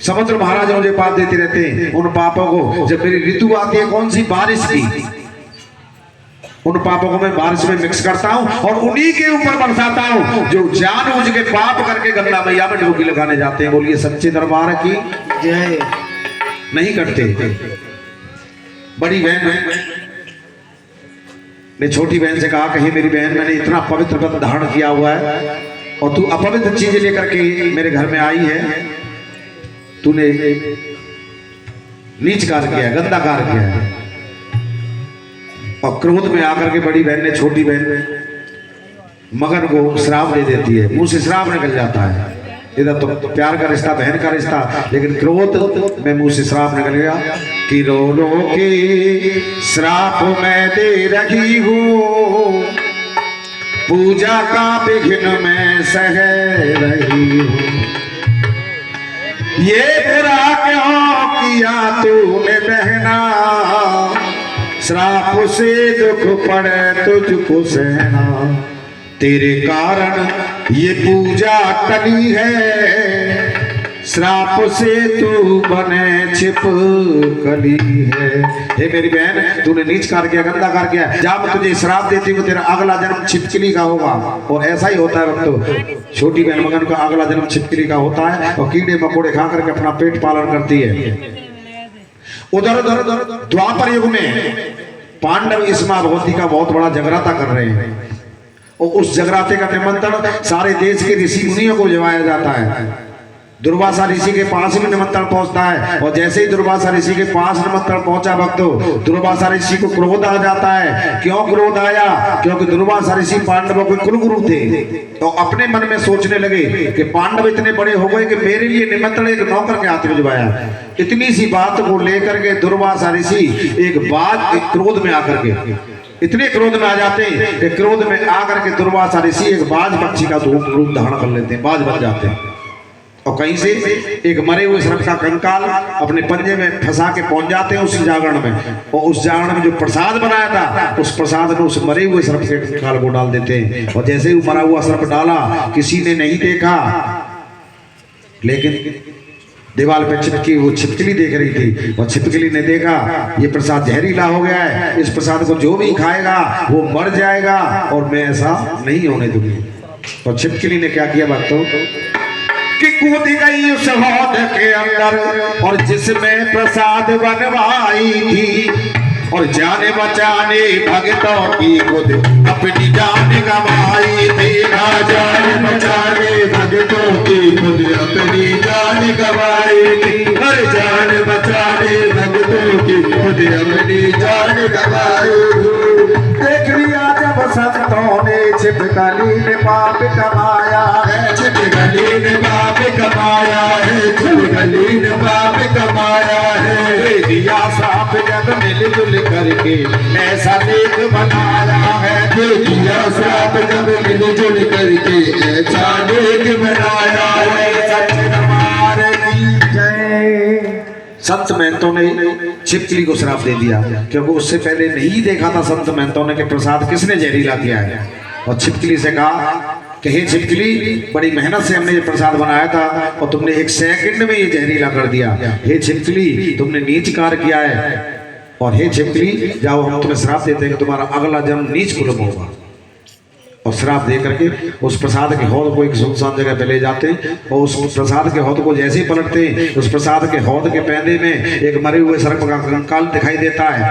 S3: समुद्र महाराज मुझे पाप देते रहते हैं, उन पापों को जब मेरी ऋतु आती है कौन सी बारिश की, उन पापों को मैं बारिश में मिक्स करता हूं और उन्हीं के ऊपर बरसाता हूं जो जानबूझ के पाप करके गंगा मैया में डुबकी लगाने जाते हैं। बोलिए सच्चे दरबार की जय। नहीं करते। बड़ी बहन ने छोटी बहन से कहा कि हे मेरी बहन, मैंने इतना पवित्र व्रत धारण किया हुआ है और तू अपवित्र चीजें लेकर के मेरे घर में आई है। तूने नीच कार्य किया, गंदा कार्य किया है। और क्रोध में आकर के बड़ी बहन ने छोटी बहन मगन को श्राप दे देती है। मुंह से श्राप निकल जाता है। इधर तो प्यार का रिश्ता, बहन का रिश्ता, लेकिन क्रोध में मुंह से श्राप निकल गया कि रो रो के श्राप मैं दे रही हूँ, पूजा का विघ्न मैं सह रही हूँ। ये बुरा क्यों किया तूने बहना, श्राप से दुख पड़े तुझको सहना। तेरे कारण ये पूजा टली है, श्राप से तू बने छिपकली है। हे मेरी बहन, तूने नीच कार्य किया, गंदा कार्य किया, जा मैं तुझे श्राप देती हूँ, तेरा अगला जन्म छिपकली का होगा। और ऐसा ही होता है भक्तों, छोटी बहन मगन का अगला जन्म छिपकली का होता है और कीड़े मकोड़े खा करके अपना पेट पालन करती है। उधर उधर द्वापर युग में पांडव इस मां भगवती का बहुत बड़ा जगराता कर रहे हैं और उस जगराते का निमंत्रण सारे देश के ऋषि मुनियों को जवाया जाता है। दुर्वासा ऋषि के पास भी निमंत्रण पहुंचता है और जैसे ही दुर्वासा ऋषि के पास निमंत्रण पहुंचा भक्तों, दुर्वासा ऋषि को क्रोध आ जाता है। क्यों क्रोध आया? क्योंकि दुर्वासा ऋषि पांडवों के कुलगुरु थे तो अपने मन में सोचने लगे कि पांडव इतने बड़े हो गए कि मेरे लिए निमंत्रण एक नौकर के हाथ भिजवाया। इतनी सी बात को लेकर के दुर्वासा ऋषि एक क्रोध में आकर के इतने क्रोध में आ जाते हैं कि क्रोध में आकर के दुर्वासा ऋषि एक बाज पक्षी का रूप धारण कर लेते हैं, बाज बन जाते हैं और कहीं से एक मरे हुए सर्प का कंकाल अपने पंजे में फंसा के पहुंच जाते हैं उस जागरण में। और उस जागरण में जो प्रसाद बनाया था उस प्रसाद में उस मरे हुए सर्प के कंकाल को डाल देते हैं। और जैसे ही मरा हुआ सर्प डाला, किसी ने नहीं देखा, लेकिन दीवार पे चिपकी वो छिपकली देख रही थी और छिपकली ने देखा ये प्रसाद जहरीला हो गया है, इस प्रसाद को जो भी खाएगा वो मर जाएगा और मैं ऐसा नहीं होने दूंगी। और छिपकली ने क्या किया भक्तों कि कूद गई उस हौद के अंदर और जिसमें प्रसाद बनवाई थी और जाने बचाने भक्तों की खुद अपनी जान गंवाई थी। जान बचाने भक्तों की खुद अपनी जान गंवाई थी। हर जान बचाने भक्तों की खुद अपनी जान गंवाई थी। देख लिया जब संतों ने छिपकली ने पाप कमाया है, छिपकली ने पाप कमाया है, छिपकली ने पाप कमाया है। दिया साफ जब मिलजुल करके ऐसा देख बनाया है, दिया साफ जब मिलजुल करके ऐसा देख बनाया है। सच दरबार की जय। संत महंतों ने छिपकली को श्राप दे दिया क्योंकि उससे पहले नहीं देखा था संत महंतों ने कि प्रसाद किसने जहरीला किया है। और छिपकली से कहा कि हे छिपकली, बड़ी मेहनत से हमने ये प्रसाद बनाया था और तुमने एक सेकंड में ये जहरीला कर दिया। हे छिपकली, तुमने नीच कार्य किया है और हे छिपकली, जाओ हम तुम्हें श्राप देते हैं कि तुम्हारा अगला जन्म नीच कुल में होगा। और श्राप दे करके उस प्रसाद के हौद को एक सुनसान जगह पे ले जाते और उस प्रसाद के हौद को जैसे ही पलटते उस प्रसाद के हौद के पैंदे में एक मरे हुए सर्प का कंकाल दिखाई देता है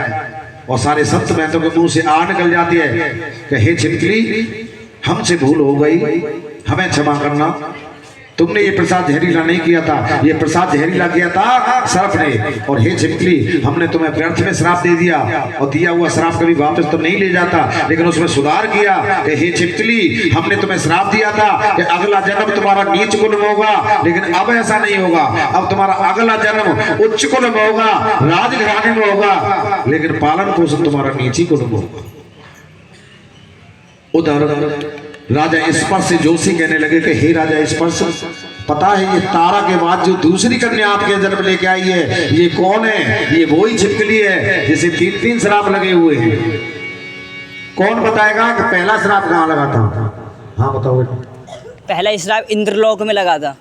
S3: और सारे संत महंतों के मुंह से आग निकल जाती है कि हे छिपकली, हमसे भूल हो गई, हमें क्षमा करना, तुमने ये प्रसाद जहरीला नहीं किया था, ये प्रसाद जहरीला किया था सर्प ने। और हे छिपकली, हमने तुम्हें व्यर्थ में श्राप दे दिया और दिया हुआ श्राप कभी वापस तो नहीं ले जाता, लेकिन उसमें सुधार किया कि हे छिपकली, हमने तुम्हें श्राप दिया था कि अगला जन्म तुम्हारा नीच कुल में होगा, लेकिन अब ऐसा नहीं होगा। अब तुम्हारा अगला जन्म उच्च कुल में होगा, राजघराने में होगा, लेकिन पालन पोषण तुम्हारा नीची कुल में होगा। उधर राजा स्पर्श से जोशी कहने लगे कि हे राजा स्पर्श, पता है ये तारा के बाद जो दूसरी कन्या आपके जन्म लेके आई है ये कौन है? ये वही छिपकली है जिसे 3 श्राप लगे हुए हैं। कौन बताएगा कि पहला श्राप कहाँ लगा था? हाँ बताओ।
S2: पहला श्राप इंद्रलोक में लगा था।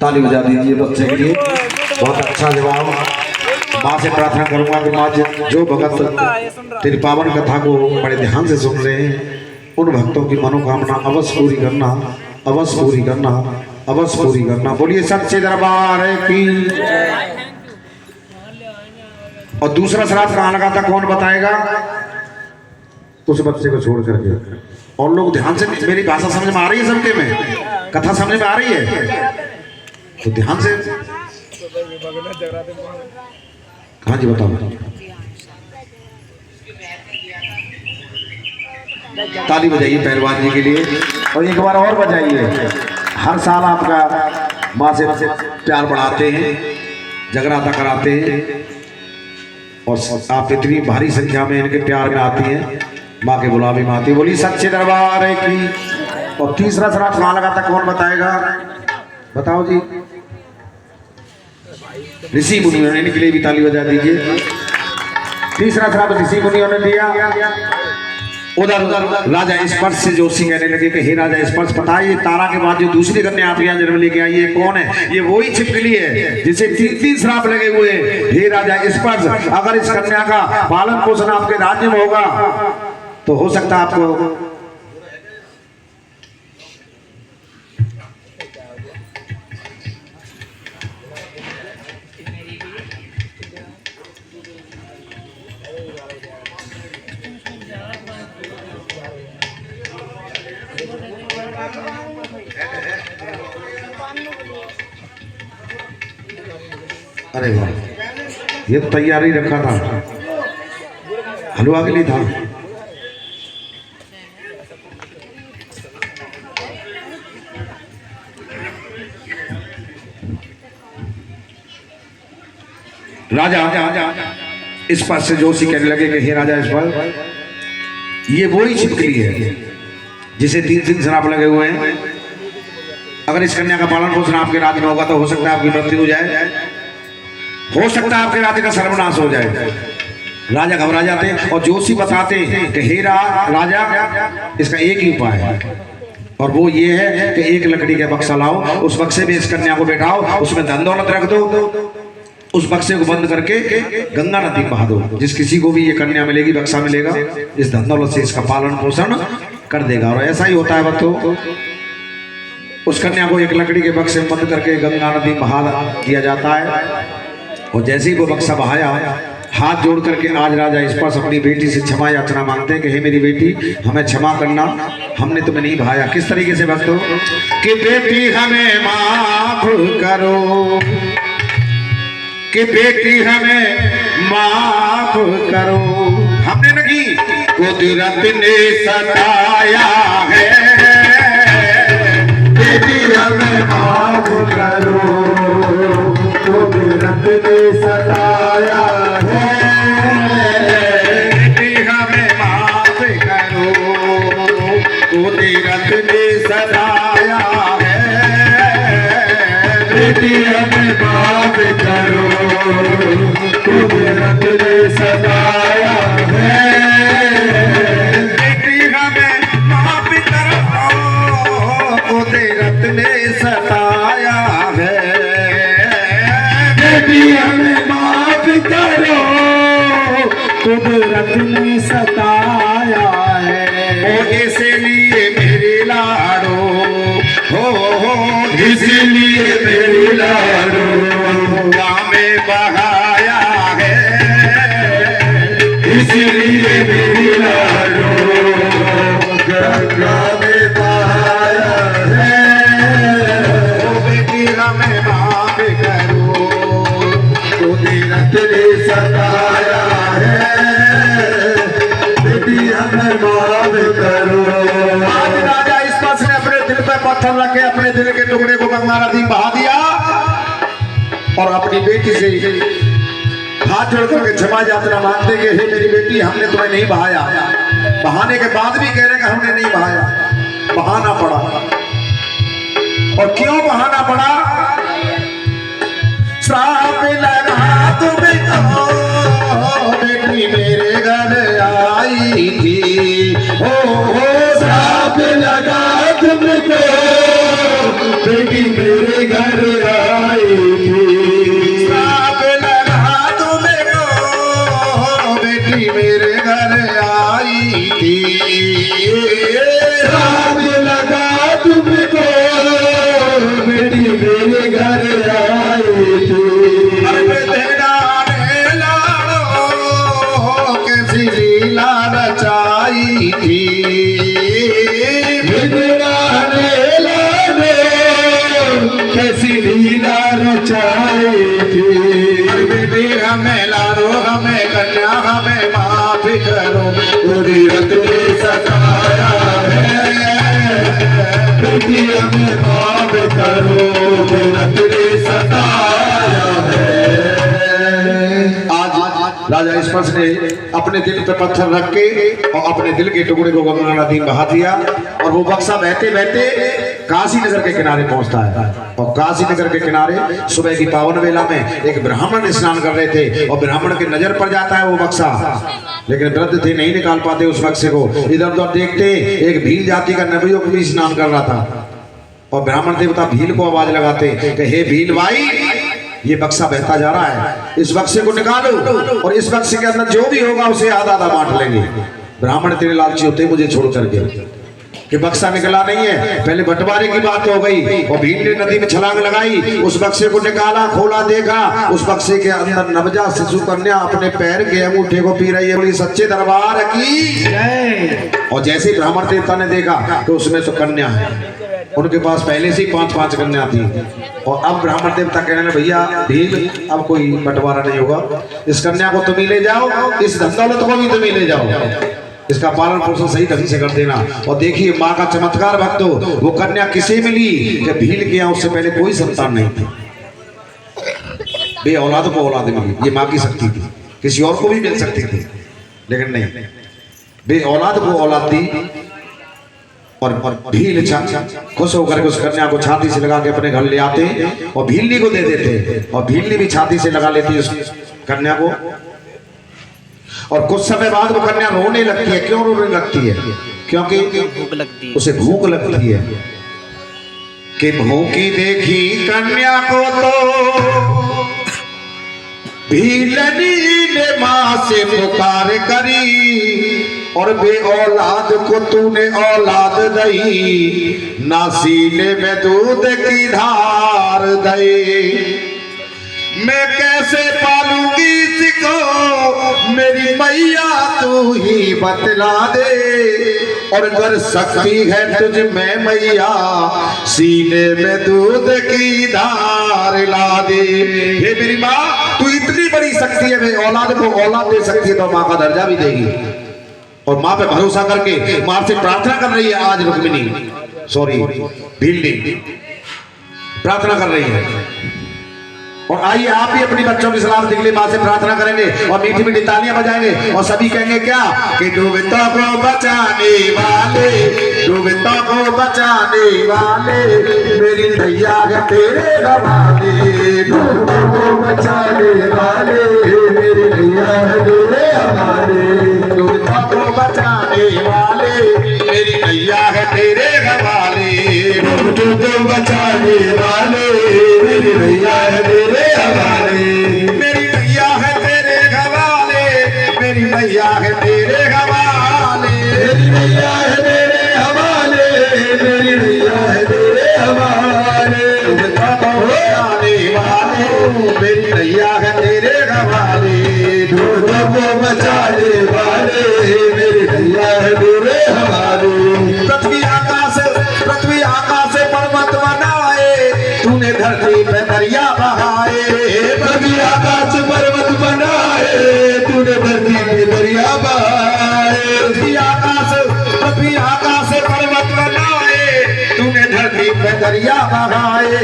S3: ताली बजा दीजिए बच्चे के लिए, बहुत अच्छा जवाब। माँ से प्रार्थना करूंगा कि माँ जो भगत तेरी पावन कथा को बड़े ध्यान से सुन रहे हैं उन भक्तों की मनोकामना अवश्य पूरी करना, अवश्य पूरी करना, अवश्य पूरी करना। बोलिए सच्चे दरबार की। और दूसरा श्राप कहाँ लगा था कौन बताएगा? उस बच्चे को छोड़ करके। और लोग ध्यान से, मेरी भाषा समझ में आ रही है सबके में? कथा समझ में आ रही है तो ध्यान से। हाँ जी बताओ। ताली बजाइए पहलवान जी के लिए और एक बार और बजाइए। हर साल आपका माँ से प्यार बढ़ाते हैं, जगराता कराते हैं और आप इतनी भारी संख्या में इनके प्यार में आती हैं, माँ के बुलावे में आती है। बोली सच्चे दरबार की। और तीसरा श्राप कहाँ लगा था कौन बताएगा? बताओ जी। ऋषि मुनियों ने, इनके लिए भी ताली बजा दीजिए। तीसरा श्राप ऋषि मुनियों ने दिया। उधर राजा स्पर्श से जोशी कहने लगे कि हे राजा स्पर्श, पता है ये तारा के बाद जो दूसरी कन्या आप यहाँ जन्म लेके आई ये कौन है? ये वही छिपकली है जिसे 3 श्राप लगे हुए। हे राजा स्पर्श, अगर इस कन्या का पालन पोषण आपके राज्य में होगा तो हो सकता है आपको अरे वाह, ये तो तैयारी रखा था, हलवा के लिए था। राजा इस पर से जोशी कहने लगे कि हे राजा इस पर, ये वही छिपकली है जिसे 3 श्राप लगे हुए हैं। अगर इस कन्या का पालन पोषण आपके राज्य में होगा तो हो सकता है आपकी मृत्यु हो जाए, हो सकता है आपके राज्य का सर्वनाश हो जाए। राजा घबरा जाते हैं और जोशी बताते हैं कि हे राजा, इसका एक ही उपाय है और वो ये है कि एक लकड़ी का बक्सा लाओ, उस बक्से में इस कन्या को बैठाओ, उसमें धन दौलत रख दो, उस बक्से को बंद करके गंगा नदी में बहा दो। जिस किसी को भी ये कन्या मिलेगी, बक्सा मिलेगा, इस धन दौलत से इसका पालन पोषण कर देगा। और ऐसा ही होता है बच्चों, उस कन्या को एक लकड़ी के बक्से में बंद करके गंगा नदी में बहा दिया जाता है। और जैसे ही वो बक्सा बहाया, हाथ जोड़ करके आज राजा स्पर्श अपनी बेटी से क्षमा याचना मांगते हैं कि हे मेरी बेटी, हमें क्षमा करना, हमने तुम्हें नहीं भाया। किस तरीके से भक्तों? कि बेटी हमें माफ करो, कि बेटी हमें माफ करो, हमने नहीं कुदरत ने सताया है, बेटी हमें माफ करो, कुदरत ने सताया है, बेटी हमें माफ करो, कुदरत ने सताया है, बेटी हमें माफ करो, कुदरत ने सताया है, बेटी हमें माफ करो, कुदरत ने सताया है, बेटी हमें माफ करो, कुदरत ने सताया है।
S1: इसलिए मेरी लाडो गंगा में बहाया है।
S3: ओ बेटी हमें माफ करो,
S1: तो तीरथ ने सताया है, बेटी हमें माफ करो।
S3: आज राजा इस पास ने अपने दिल पे पत्थर रखे, अपने दिल के टुकड़े को गंगा नदी में बहा दिया और अपनी बेटी से हाथ जोड़ करके क्षमा याचना मांगते कि हे मेरी बेटी, हमने तुम्हें नहीं बहाया। बहाने के बाद भी कह रहे कि हमने नहीं बहाया, बहाना पड़ा। और क्यों बहाना पड़ा? श्राप लगा तुमको बेटी मेरे घर आई थी,
S1: ओ श्राप लगा तुमको बेटी मेरे घर आई थी।
S3: श्राप लगा तुमको बेटी मेरे घर आई थी,
S1: श्राप लगा तुमको बेटी मेरे घर आई थी।
S3: अरे तेरा लाड़ो कैसी लीला रचाई थी,
S1: कैसी लीला रचाई थी।
S3: बेटी हमें लाड़ो, हमें कन्या, हमें माफ करो,
S1: तीरथ ने सताया है, बेटी हमें माफ करो, तीरथ ने सताया है।
S3: आज राजा स्पर्श ने अपने दिल पे पत्थर रख के और अपने दिल के टुकड़े को गंगा नदी में बहा दिया और वो बक्सा बहते बहते काशी नगर के किनारे पहुंचता है। और काशी नगर के किनारे सुबह की पावन वेला में एक ब्राह्मण स्नान कर रहे थे और ब्राह्मण की नजर पड़ जाता है वो बक्सा, लेकिन वृद्ध थे, नहीं निकाल पाते उस बक्से को। इधर उधर देखते एक भील जाति का नवयुवक भी स्नान कर रहा था और ब्राह्मण देवता भील को आवाज लगाते कि हे भील भाई, ये बक्सा बहता जा रहा है, इस बक्से को निकालो और इस बक्से के अंदर जो भी होगा उसे आधा आधा बांट लेंगे। ब्राह्मण तेरे लालची होते मुझे छोड़ करके कि बक्सा निकला नहीं है। पहले बंटवारे की बात हो गई और भील ने नदी में छलांग लगाई, उस बक्से को निकाला, खोला, देखा उस बक्से के अंदर नवजात शिशु कन्या अपने पैर के अंगूठे को पी रही है। बोली सच्चे दरबार की। और जैसे ही ब्राह्मण देवता ने देखा तो उसमें तो कन्या है, उनके पास पहले से ही 5-5 कन्या थी। और अब ब्राह्मण देवता कहने लगे भैया भील, अब कोई बंटवारा नहीं होगा, इस कन्या को तुम ही ले जाओ, इस धन दौलत को भी तुम ही ले जाओ, इसका पालन पोषण सही ढंग से कर देना। और देखिए माँ का चमत्कार भक्तों, वो कन्या किसे मिली कि भील के यहाँ उससे पहले कोई संतान नहीं थी, बे औलाद को औलाद मिली। ये माँ की शक्ति थी, किसी और को भी मिल सकती थी लेकिन नहीं, बे औलाद को औलाद दी। और भील खुश होकर के उस कन्या को छाती से लगा के अपने घर ले आते और भीलनी को दे देते और भीलनी भी छाती से लगा लेती उस कन्या को। और कुछ समय बाद वो कन्या रोने लगती है। क्यों रोने लगती है? क्योंकि
S2: भूख लगती है,
S3: उसे भूख लगती है कि भूखी देखी कन्या को तो भीलनी ने मां से पुकार करी और बे औलाद को तूने औलाद दई, ना सीने में दूध की धार दई। मैं कैसे पालूंगी इसको मेरी मैया तू ही बतला दे, और अगर शक्ति है तुझ में मैया सीने में दूध की धार ला दे। हे मेरी माँ, तू इतनी बड़ी शक्ति है, मैं औलाद को औलाद दे सकती है तो माँ का दर्जा भी देगी। और माँ पे भरोसा करके माँ से प्रार्थना कर रही है आज रुक्मिणी, सॉरी भीलनी प्रार्थना कर रही है। और आइए आप भी अपनी बच्चों की सलामती के लिए माँ से प्रार्थना करेंगे और मीठी मीठी तालियां बजाएंगे और सभी कहेंगे क्या कि डूबता को बचाने वाले, डूबता को बचाने वाले मेरी नैया है तेरे हवाले,
S1: डूबता को बचाने वाले मेरी नैया है तेरे हवाले,
S3: डूबता को बचाने वाले मेरी नैया है तेरे हवाले,
S1: डूबता को बचाने वाले मेरी नैया है तेरे हवाले,
S3: मेरी नैया है तेरे हवाले, मेरी नैया है तेरे हवाले,
S1: मेरी नैया है तेरे हवाले, मेरी नैया है तेरे हवाले,
S3: डूबता को बचाने वाले मेरी नैया है तेरे हवाले,
S1: दूधों को बचाने वाले मेरे नैया है मेरे हमारे।
S3: पृथ्वी आकाश पर्वत बनाए, तूने धरती पे दरिया बहाए।
S1: पृथ्वी आकाश पर्वत बनाए, तूने धरती पे दरिया बहाए।
S3: पृथ्वी आकाश पर्वत बनाए, तूने धरती पे दरिया बहाए।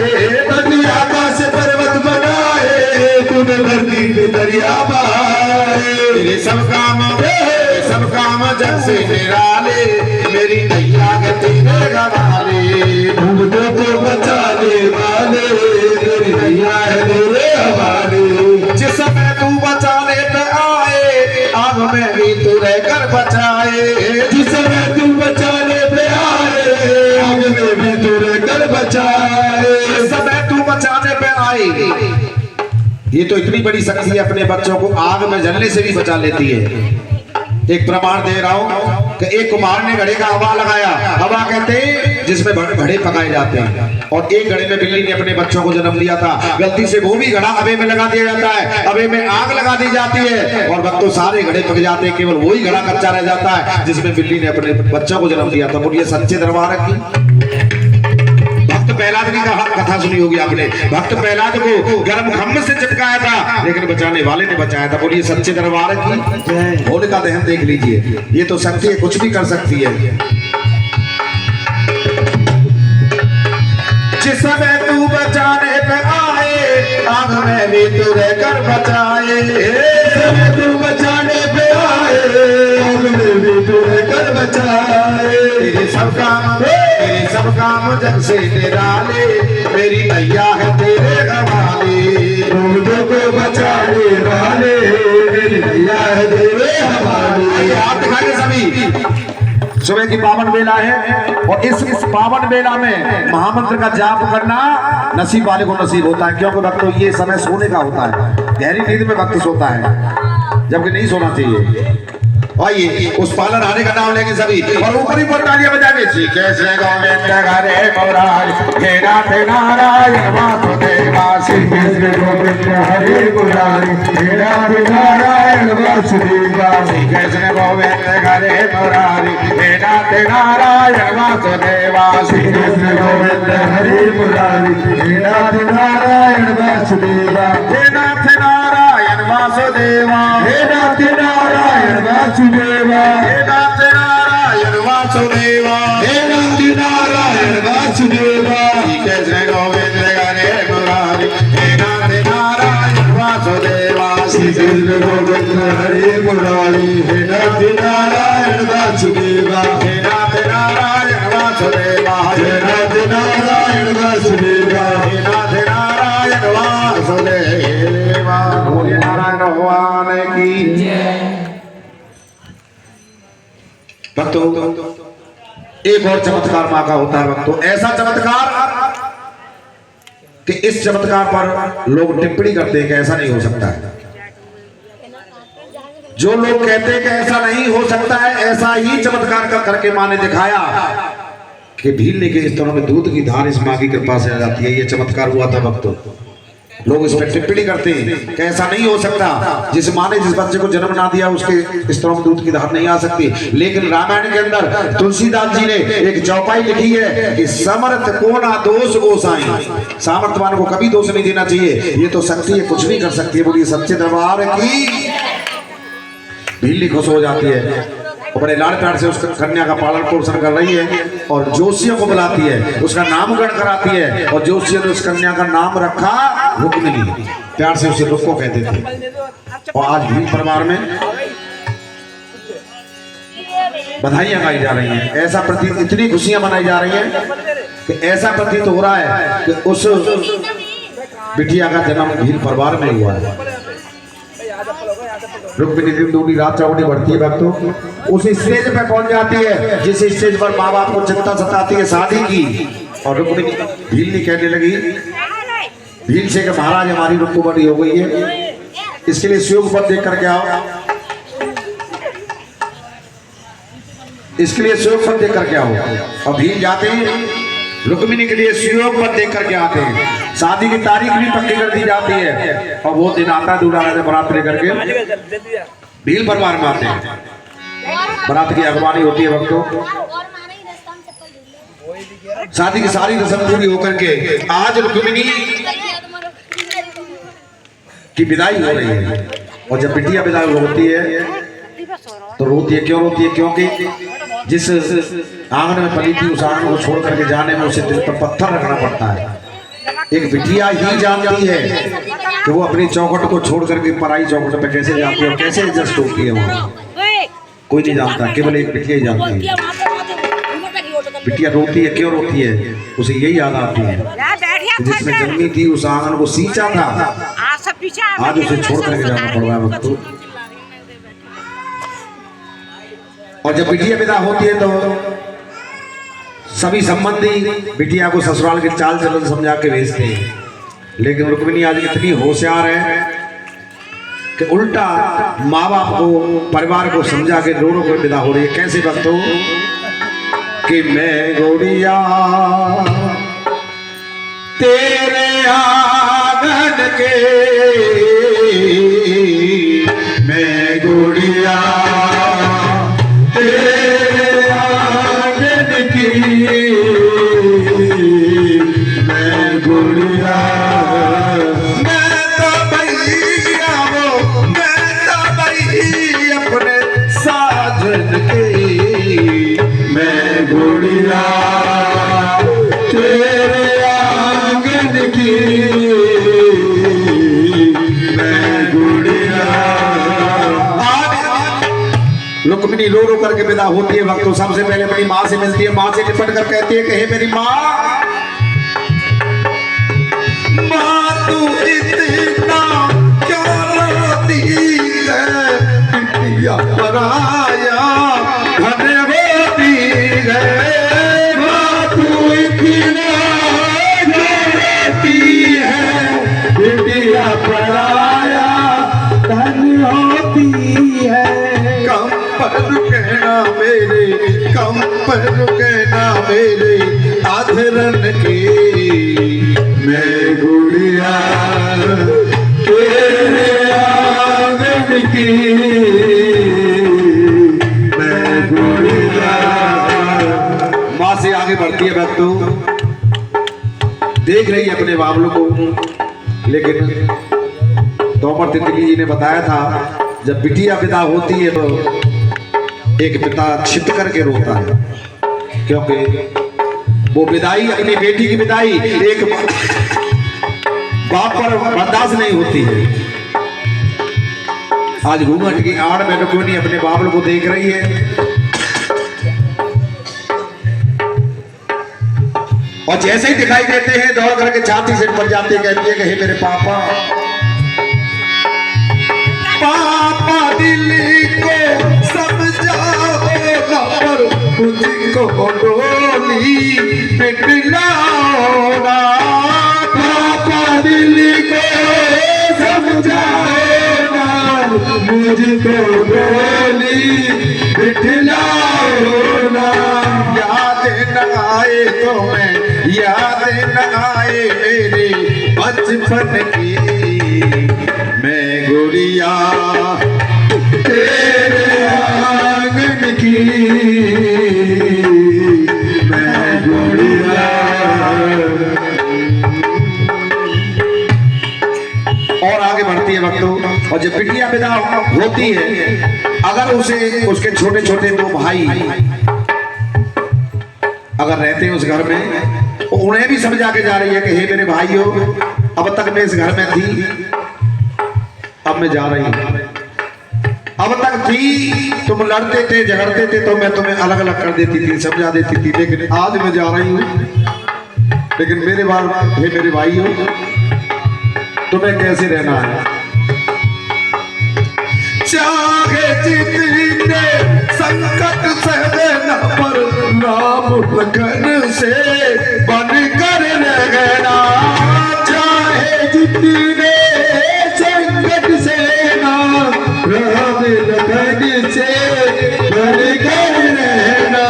S1: पृथ्वी आकाश पर्वत बनाए, तूने धरती पे दरिया बहाए।
S3: तेरे सब काम जग से निराले, मेरी नैया के तेरे गवाले।
S1: डूबते को बचाने वाले मेरी नैया है मेरे हमारे।
S3: जिस समय तू बचाने पे आए, आग में भी तू रहकर बचाए।
S1: जिस समय तू बचाने पे आए, आग में भी तू रहकर बचाए।
S3: जिस समय तू बचाने पे आए, ये तो इतनी बड़ी शक्ति है, अपने बच्चों को आग में जलने से भी बचा लेती है। एक प्रमाण दे रहा हूं कि एक कुम्हार ने घड़े का हवा लगाया। हवा कहते हैं जिसमें घड़े पकाए जाते हैं, और एक घड़े में बिल्ली ने अपने बच्चों को जन्म दिया था। गलती से वो भी घड़ा हवे में लगा दिया जाता है, हवे में आग लगा दी जाती है, और वक्त तो सारे घड़े पक जाते हैं, केवल वही घड़ा कच्चा रह जाता है जिसमें बिल्ली ने अपने बच्चों को जन्म दिया था। बोलिए सच्चे दरबार की। भक्त प्रहलाद की कथा सुनी होगी आपने। भक्त प्रहलाद को गर्म खम्भ से चिपकाया था, लेकिन बचाने वाले ने बचाया था। बोलिए सच्चे दरबार की। होलिका दहन देख लीजिए, ये तो शक्ति है, कुछ भी कर सकती है। जिस समय तू बचाने पे आए, आग में भी तू रहकर बचाए।
S1: तू बचाने पे आए, आग में भी तू रहकर बचाए।
S3: तेरे सब काम जग से निराले, मेरी नैया है तेरे हवाले।
S1: डूबते को बचाने वाले मेरी नैया है तेरे हमारे।
S3: आप दिखाइए सभी। सुबह की पावन बेला है, और इस पावन बेला में महामंत्र का जाप करना नसीब वाले को नसीब होता है, क्योंकि वक्त तो ये समय सोने का होता है। गहरी नींद में वक्त सोता है, जबकि नहीं सोना चाहिए। आइए उस पालन हारे का नाम लेंगे सभी, और ऊपर ही तालियां बजाएंगे। श्री कृष्ण गोविंद हरे मुरारी, हे नाथ नारायण वासुदेवा। श्री कृष्ण गोविंद हरे मुरारी, हे नाथ नारायण वासुदेवा। श्री कृष्ण गोविंद हरे मुरारी, हे नाथ नारायण वासुदेवा। श्री कृष्ण गोविंद हरे मुरारी, हे नाथ नारायण वासुदेवा। हे नाथ नारायण वासुदेवा, हे नाथ नारायण वासुदेवा। हे नाथ नारायण वासुदेवा, हे नाथ नारायण वासुदेवा। श्री कृष्ण गोविंद हरे मुरारी, हे नाथ नारायण वासुदेवा। श्री कृष्ण गोविंद हरे मुरारी, हे नाथ नारायण वासुदेवा। हे नाथ नारायण वासुदेवा, हे नाथ नारायण वासुदेवा। हे नाथ नारायण वासुदेवा। बोलिए नारायण भगवान की। भक्तों एक और चमत्कार मां का होता है भक्तों, ऐसा चमत्कार कि इस चमत्कार पर लोग टिप्पणी करते हैं कि ऐसा नहीं हो सकता है। जो लोग कहते हैं कि ऐसा नहीं हो सकता है, ऐसा ही चमत्कार का करके मां ने दिखाया कि भीलने के स्तनों में दूध की धार इस मां की कृपा से आ जाती है। ये चमत्कार हुआ था भक्तों। लोग इस पर टिप्पणी करते हैं कि ऐसा नहीं हो सकता, जिस मां ने जिस बच्चे को जन्म ना दिया उसके स्तनों में दूध की धार नहीं आ सकती। लेकिन रामायण के अंदर तुलसीदास जी ने एक चौपाई लिखी है कि समर्थ को ना दोष गोसाई। सामर्थ्यवान को कभी दोष नहीं देना चाहिए, ये तो शक्ति है, कुछ भी कर सकती है। बोलिए सच्चे दरबार की। भीलनी खुश हो जाती है, बड़े लाड़ प्यार से उस कन्या का पालन पोषण कर रही है, और जोशियों को बुलाती है, उसका नामकरण कराती है, और जोशियों ने उस कन्या का नाम रखा रुक्मिणी। प्यार से उसे रुक्को कहते थे। और आज भील परिवार में बधाइयां गाई जा रही हैं। ऐसा प्रतीत, इतनी खुशियां मनाई जा रही हैं कि ऐसा प्रतीत हो रहा है कि उस बिटिया का जन्म भील परिवार में हुआ है। रुक्मिणी दिन दूनी रात चौगुनी बढ़ती है भक्तों, उस स्टेज पे पहुंच जाती है जिस स्टेज पर माँ बाप को चिंता सताती है शादी की। और रुक्मिणी भीलनी कहने लगी भील से कि महाराज हमारी रुक्को बड़ी हो गई है, इसके लिए सुयोग पद देख करके आओ, इसके लिए सुयोग पद देख करके आओ। और भील जाते हैं रुक्मिणी के लिए सुयोग पद देख करके आते हैं। शादी की तारीख भी पक्की कर दी जाती है और वो दिन आता है दूल्हा राजा बारात लेकर के भील परिवार में आते हैं। बारात की अगवानी होती है वक्तों। शादी की सारी रस्म पूरी होकर के आज रुक्मिणी की विदाई हो रही है और जब बिटिया विदाई होती है तो रोती है। क्यों रोती है? क्योंकि जिस आंगन में पली थी उस आंगन को छोड़ करके जाने में उसे दिल पर पत्थर रखना पड़ता है। एक बिटिया ही जानती है कि वो अपनी चौखट को छोड़ करके पराई चौखट पे कैसे जाती है और कैसे एडजस्ट होती है। वहाँ कोई नहीं जानता, केवल एक बिटिया ही जानती है। बिटिया रोती है, क्यों रोती है? उसे यही याद आती है जिसमें जन्मी थी उस आंगन को सींचा था, आज उसे छोड़ करके जाना पड़ रहा है वक्त। और जब बिटिया विदा होती है तो सभी संबंधी बिटिया को ससुराल के चाल चलन समझा के भेजते हैं, लेकिन रुक्मिणी आज इतनी होशियार है कि उल्टा माँ बाप को परिवार को समझा के रो के विदा हो रही है। कैसे भक्तों कि मैं गुड़िया तेरे आंगन के, मैं गुड़िया तेरे आंगन की, मैं गुड़िया, मैं तो भैया वो, मैं तो भैया अपने साजन के, मैं गुड़िया तेरे आंगन की, मैं गुड़िया। रुक्मिणी रो रो करके विदा होती है वक्त तो सबसे पहले अपनी माँ से मिलती है। माँ से निपट कर कहती है कि हे मेरी माँ, माँ तू इतना क्यों रोती है, बिटिया पराया धन होती है, माँ तू इतना क्यों रोती है, बिटिया पराया धन होती है। कम पर कहना मेरे, कम पर कहना मेरे आधरन की, मैं गुड़िया तेरे आंगन की, मैं गुड़िया। माँ से आगे बढ़ती है भक्तों, देख रही है अपने बाबलों को, लेकिन तोमर तितली जी ने बताया था जब बिटिया विदा होती है तो एक पिता छिप करके रोता है, क्योंकि वो विदाई अपनी बेटी की विदाई एक बाप पर बर्दाश्त नहीं होती है। आज घूंघट की आड़ में रुक्मिणी अपने बाबल को देख रही है और जैसे ही दिखाई देते हैं दौड़ करके छाती से पर जाते कहती है कि हे मेरे पापा, पापा दिल को समझाओ ना पर मुझको डोली पिटलाओ ना, पापा दिल को समझाओ ना मुझको डोली पिटलाओ ना। याद न आए तो मैं, याद न आए मेरे बचपन की, मैं गुड़िया तेरे आंगन की, मैं गुड़िया। और आगे बढ़ती है वक्तों, और जब बिटिया विदा होती है अगर उसे उसके छोटे छोटे दो भाई अगर रहते हैं उस घर में तो उन्हें भी समझा के जा रही है कि हे मेरे भाइयों, अब तक मैं इस घर में थी, अब मैं जा रही हूं। अब तक थी तुम लड़ते थे झगड़ते थे तो मैं तुम्हें अलग अलग कर देती थी, समझा देती थी, लेकिन आज मैं जा रही हूं। लेकिन मेरे बार हे मेरे भाइयों, तुम्हें कैसे रहना है, चाहे जितने संकट सहना पर नाम लखन से बनकर रहना, चाहे जितने संकट सहना राम लखन से बनकर रहना।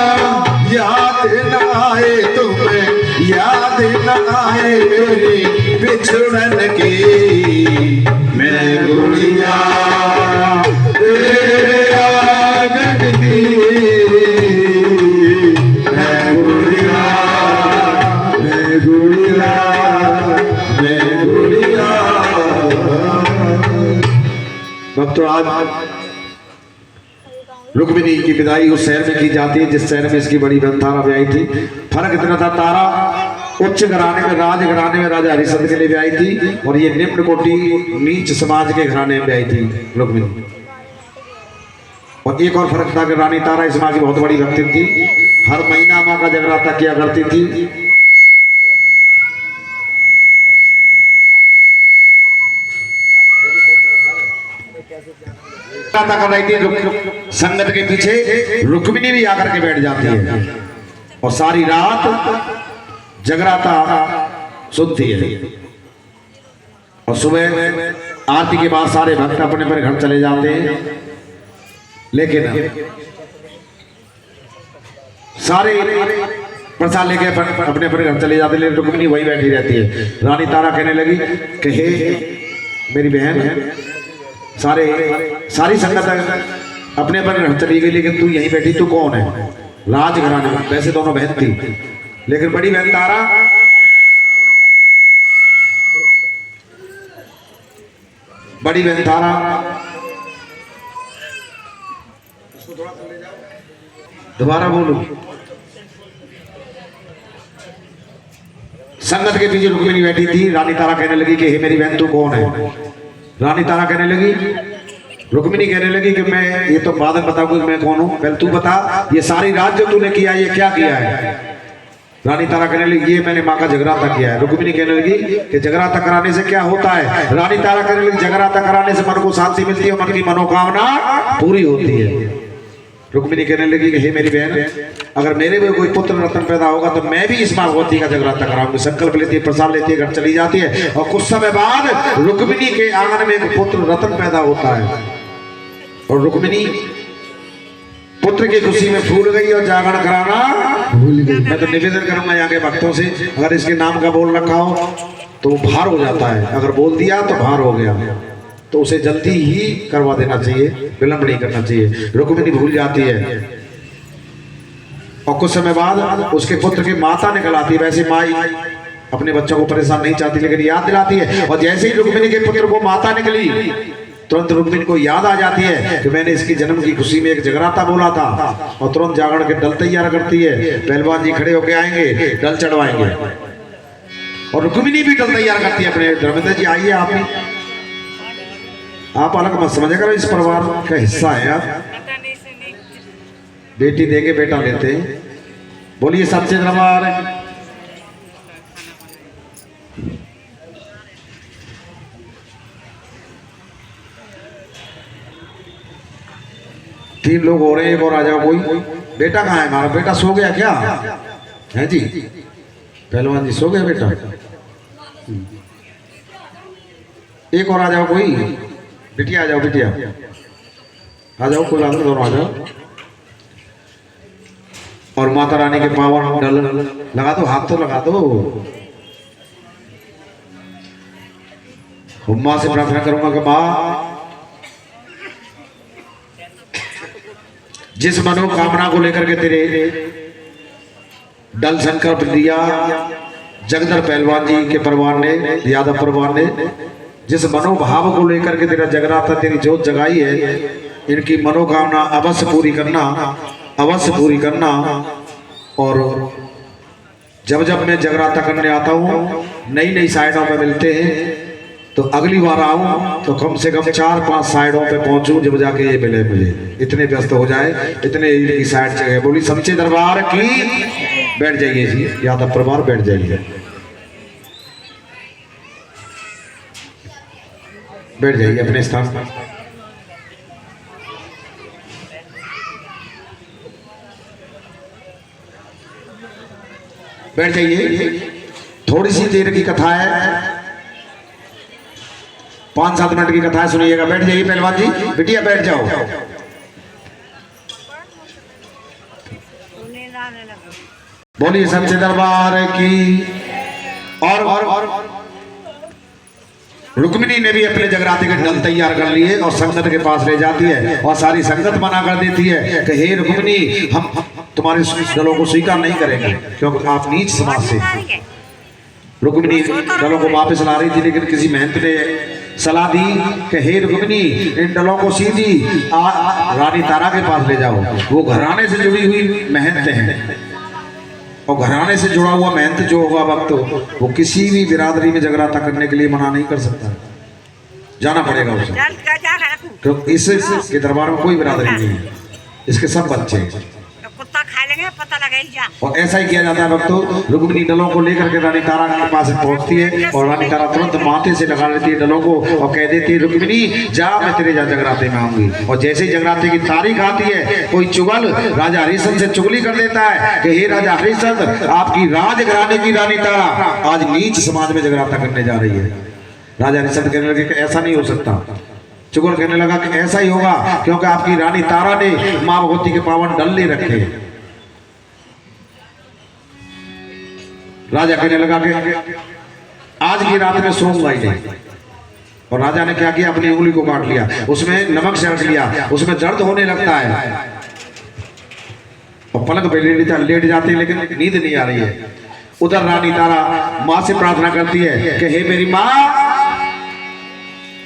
S3: याद न आए तुम्हें, याद न आए मेरी बाद रुक्मिणी की विदाई उस शहर में की जाती है जिस शहर में इसकी बड़ी बहन तारा ब्याही थी। फर्क इतना था, तारा उच्च घराने में, राज घराने में राजा हरिश्चंद्र के लिए ब्याही थी और ये निम्न कोटि नीच समाज के घराने में ब्याही थी रुक्मिणी। और एक और फर्क था कि रानी तारा इस माँ की बहुत बड़ी भक्ति थी, हर महीना माँ का जगराता किया करती थी। कर रही थी संगत के पीछे, रुक्मिणी भी आकर के बैठ जाती है और सारी रात जगराता सुनती है। और सुबह आरती के बाद सारे भक्त अपने अपने घर चले जाते हैं, लेकिन सारे प्रसाद लेके अपने अपने घर चले जाते, लेकिन रुक्मिणी वही बैठी रहती है। रानी तारा कहने लगी कि हे मेरी बहन, सारी संगत अपने अपने घर चली गई, लेकिन तू यहीं बैठी, तू कौन है? राजघराने में, वैसे दोनों बहन थी, लेकिन बड़ी बहन तारा दोबारा बोलू, संगत के पीछे रुक्मिणी बैठी थी। रानी तारा कहने लगी कि हे मेरी बहन, तू कौन है? रानी तारा कहने लगी, रुक्मिणी कहने लगी कि मैं ये तो बाद में बताऊंगी मैं कौन हूं, पहले तू बता, ये सारी रात जो तूने किया ये क्या किया है? रानी तारा कहने लगी, ये मैंने माँ का जगराता किया है। रुक्मिणी कहने लगी कि जगराता कराने से क्या होता है? रानी तारा कहने लगी, जगराता कराने से मन को शांति मिलती है, मन की मनोकामना पूरी होती है। रुक्मिणी कहने लगी कि हे मेरी बहन, अगर मेरे में कोई पुत्र रत्न पैदा होगा तो मैं भी इस भगवती का जगराता कराऊंगी। संकल्प लेती है, प्रसाद लेती है, घर चली जाती है और कुछ समय बाद रुक्मिणी के आंगन में एक पुत्र रत्न पैदा होता है और रुक्मिणी पुत्र की खुशी में फूल गई और जागरण कराना भूल गई। मैं तो निवेदन करूंगा यहाँ के भक्तों से, अगर इसके नाम का बोल रखा हो तो वो भार हो जाता है, अगर बोल दिया तो भार हो गया, तो उसे जल्दी ही करवा देना चाहिए, विलंब नहीं करना चाहिए। रुक्मिणी भूल जाती है और कुछ समय बाद उसके पुत्र की माता निकल आती है। वैसे माई अपने बच्चों को परेशान नहीं चाहती, लेकिन याद दिलाती है। और जैसे ही रुक्मिणी के पुत्र को माता निकली, तुरंत रुक्मिणी को याद आ जाती है कि मैंने इसकी जन्म की खुशी में एक जगराता बोला था, और तुरंत जागरण के डल तैयार करती है। पहलवान जी खड़े होके आएंगे, डल चढ़वाएंगे, और रुक्मिणी भी डल तैयार करती है अपने। धर्मेंद्र जी आइए, आप अलग मत समझे करो, इस परिवार का हिस्सा है आप। बेटी देके बेटा लेते हैं। बोलिए सच्चे दरबार। तीन लोग हो रहे हैं, एक और आ जाओ कोई। बेटा कहाँ है हमारा? बेटा सो गया क्या है जी? पहलवान जी सो गया बेटा? एक और आ जाओ कोई। बिटिया आ जाओ, बिटिया आ जाओ, कोई बात नहीं, दोनों आ जाओ। और माता रानी के पावन डल लगा दो, हाथ तो लगा दो। मां से प्रार्थना करूंगा कि मां जिस मनोकामना को लेकर के तेरे डल संकल्प दिया जगदर पहलवान जी के परिवार ने, यादव परिवार ने, जिस मनोभाव को लेकर के तेरा जगराता, तेरी जोत जगाई है, इनकी मनोकामना अवश्य पूरी करना, अवश्य पूरी करना। और जब जब मैं जगराता करने आता हूँ, नई नई साइडों में मिलते हैं, तो अगली बार आऊँ तो कम से कम 4-5 साइडों पे पहुँचूँ, जब जाके ये मिले मुझे। इतने व्यस्त हो जाए, इतने की साइड जगह। बोली सच्चे दरबार की। बैठ जाइए जी, यादव परिवार बैठ जाइए, बैठ जाइए अपने स्थान पर। बैठ जाइए। थोड़ी सी देर की कथा है, 5-7 मिनट की कथा है, सुनिएगा। बैठ जाइए पहलवान जी, बिटिया बैठ जाओ। बोलिए सच्चे दरबार की। और रुक्मिणी ने भी अपने जगराते के डल तैयार कर लिए और संगत के पास ले जाती है, और सारी संगत मना कर देती है कि हे रुक्मिणी, हम तुम्हारे डलों को स्वीकार नहीं करेंगे, क्योंकि आप नीच समाज से। रुक्मिणी डलों को वापस ला रही थी, लेकिन किसी महंत ने सलाह दी कि हे रुक्मिणी इन डलों को सीधी रानी तारा के पास ले जाओ। वो घराने से जुड़ी हुई महंत है और घराने से जुड़ा हुआ महंत जो होगा वक्त वो किसी भी बिरादरी में जगराता करने के लिए मना नहीं कर सकता, जाना पड़ेगा उसे। तो इसके दरबार में कोई बिरादरी नहीं है, इसके सब बच्चे हैं।
S4: कुत्ता खा लेंगे पता लगा ही जा।
S3: और ऐसा ही किया जाता है वक्त रुक्मिणी डलों को लेकर के रानी तारा के पास पहुंचती है और रानी तारा तुरंत माथे से लगा लेती है डलों को और कह देती है रुक्मिणी जा मैं तेरे जगराते में आऊंगी। और जैसे ही जगराते की तारीख आती है कोई चुगल राजा हरिश्चंद्र से चुगली कर देता है कि हे राजा हरिश्चंद्र आपकी राज घराने की रानी तारा आज नीच समाज में जगराता करने जा रही है। राजा हरिश्चंद्र कहने लगे कि ऐसा नहीं हो सकता। चुगल कहने लगा कि ऐसा ही होगा क्योंकि आपकी रानी तारा ने मां भगवती के पावन डल्ले रखे। राजा कहने लगा कि आज की रात में सोऊंगा ही नहीं। और राजा ने क्या किया, अपनी उंगली को काट लिया, उसमें नमक छिड़क लिया, उसमें दर्द होने लगता है और पलक पे लेट जाते हैं लेकिन नींद नहीं आ रही है। उधर रानी तारा मां से प्रार्थना करती है कि हे मेरी मां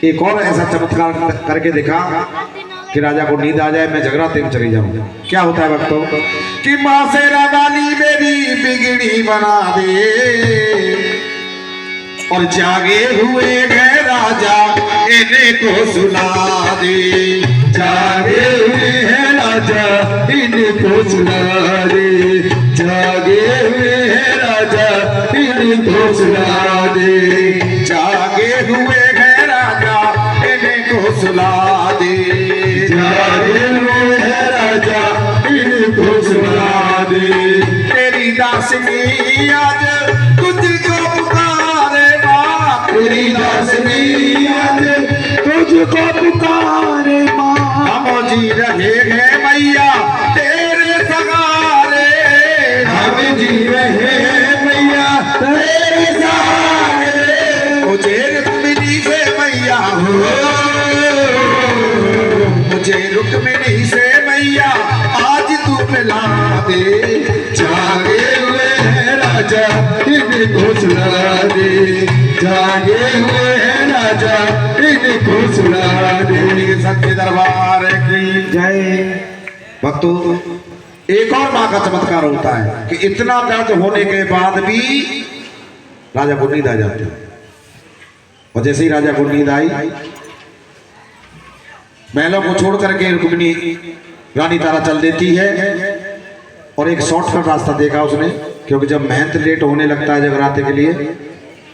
S3: एक और ऐसा चमत्कार करके दिखा कि राजा को नींद आ जाए, मैं जगराते में चली जाऊं। क्या होता है भक्तों कि मां से रानी मेरी बिगड़ी बना दे और जागे हुए गए राजा इन्हें को सुला दे। जागे हुए हैं राजा इन्हें को सुला दे, जागे हुए हैं राजा इन्हें को सुला दे, जागे हुए हैं राजा इन्हें को सुला दे, जागे हुए हैं राजा इन्हें को सुला दे। तेरी दासिनी आज तुझको पुकारे माँ, तेरी दासिनी आज तुझको पुकारे माँ। हम जी रहे हैं मैया तेरे सहारे, हम जी रहे हैं मैया तेरे सहारे। मुझे रुक्मिणी से मैया हो, मुझे रुक्मिणी से मैया आज तू मिला दे। जागे हुए हैं राजा इनको सुला दे, जागे हुए हैं राजा इनको सुला दे। सच्चे दरबार की जय। भक्तों एक और मां का चमत्कार होता है कि इतना दर्द होने के बाद भी राजा को नींद आ जाती है। और जैसे ही राजा को नींद आई महलों को छोड़ करके रुक्मिणी रानी तारा चल देती है और एक शॉर्टकट रास्ता देखा उसने, क्योंकि जब महंत लेट होने लगता है जगराते के लिए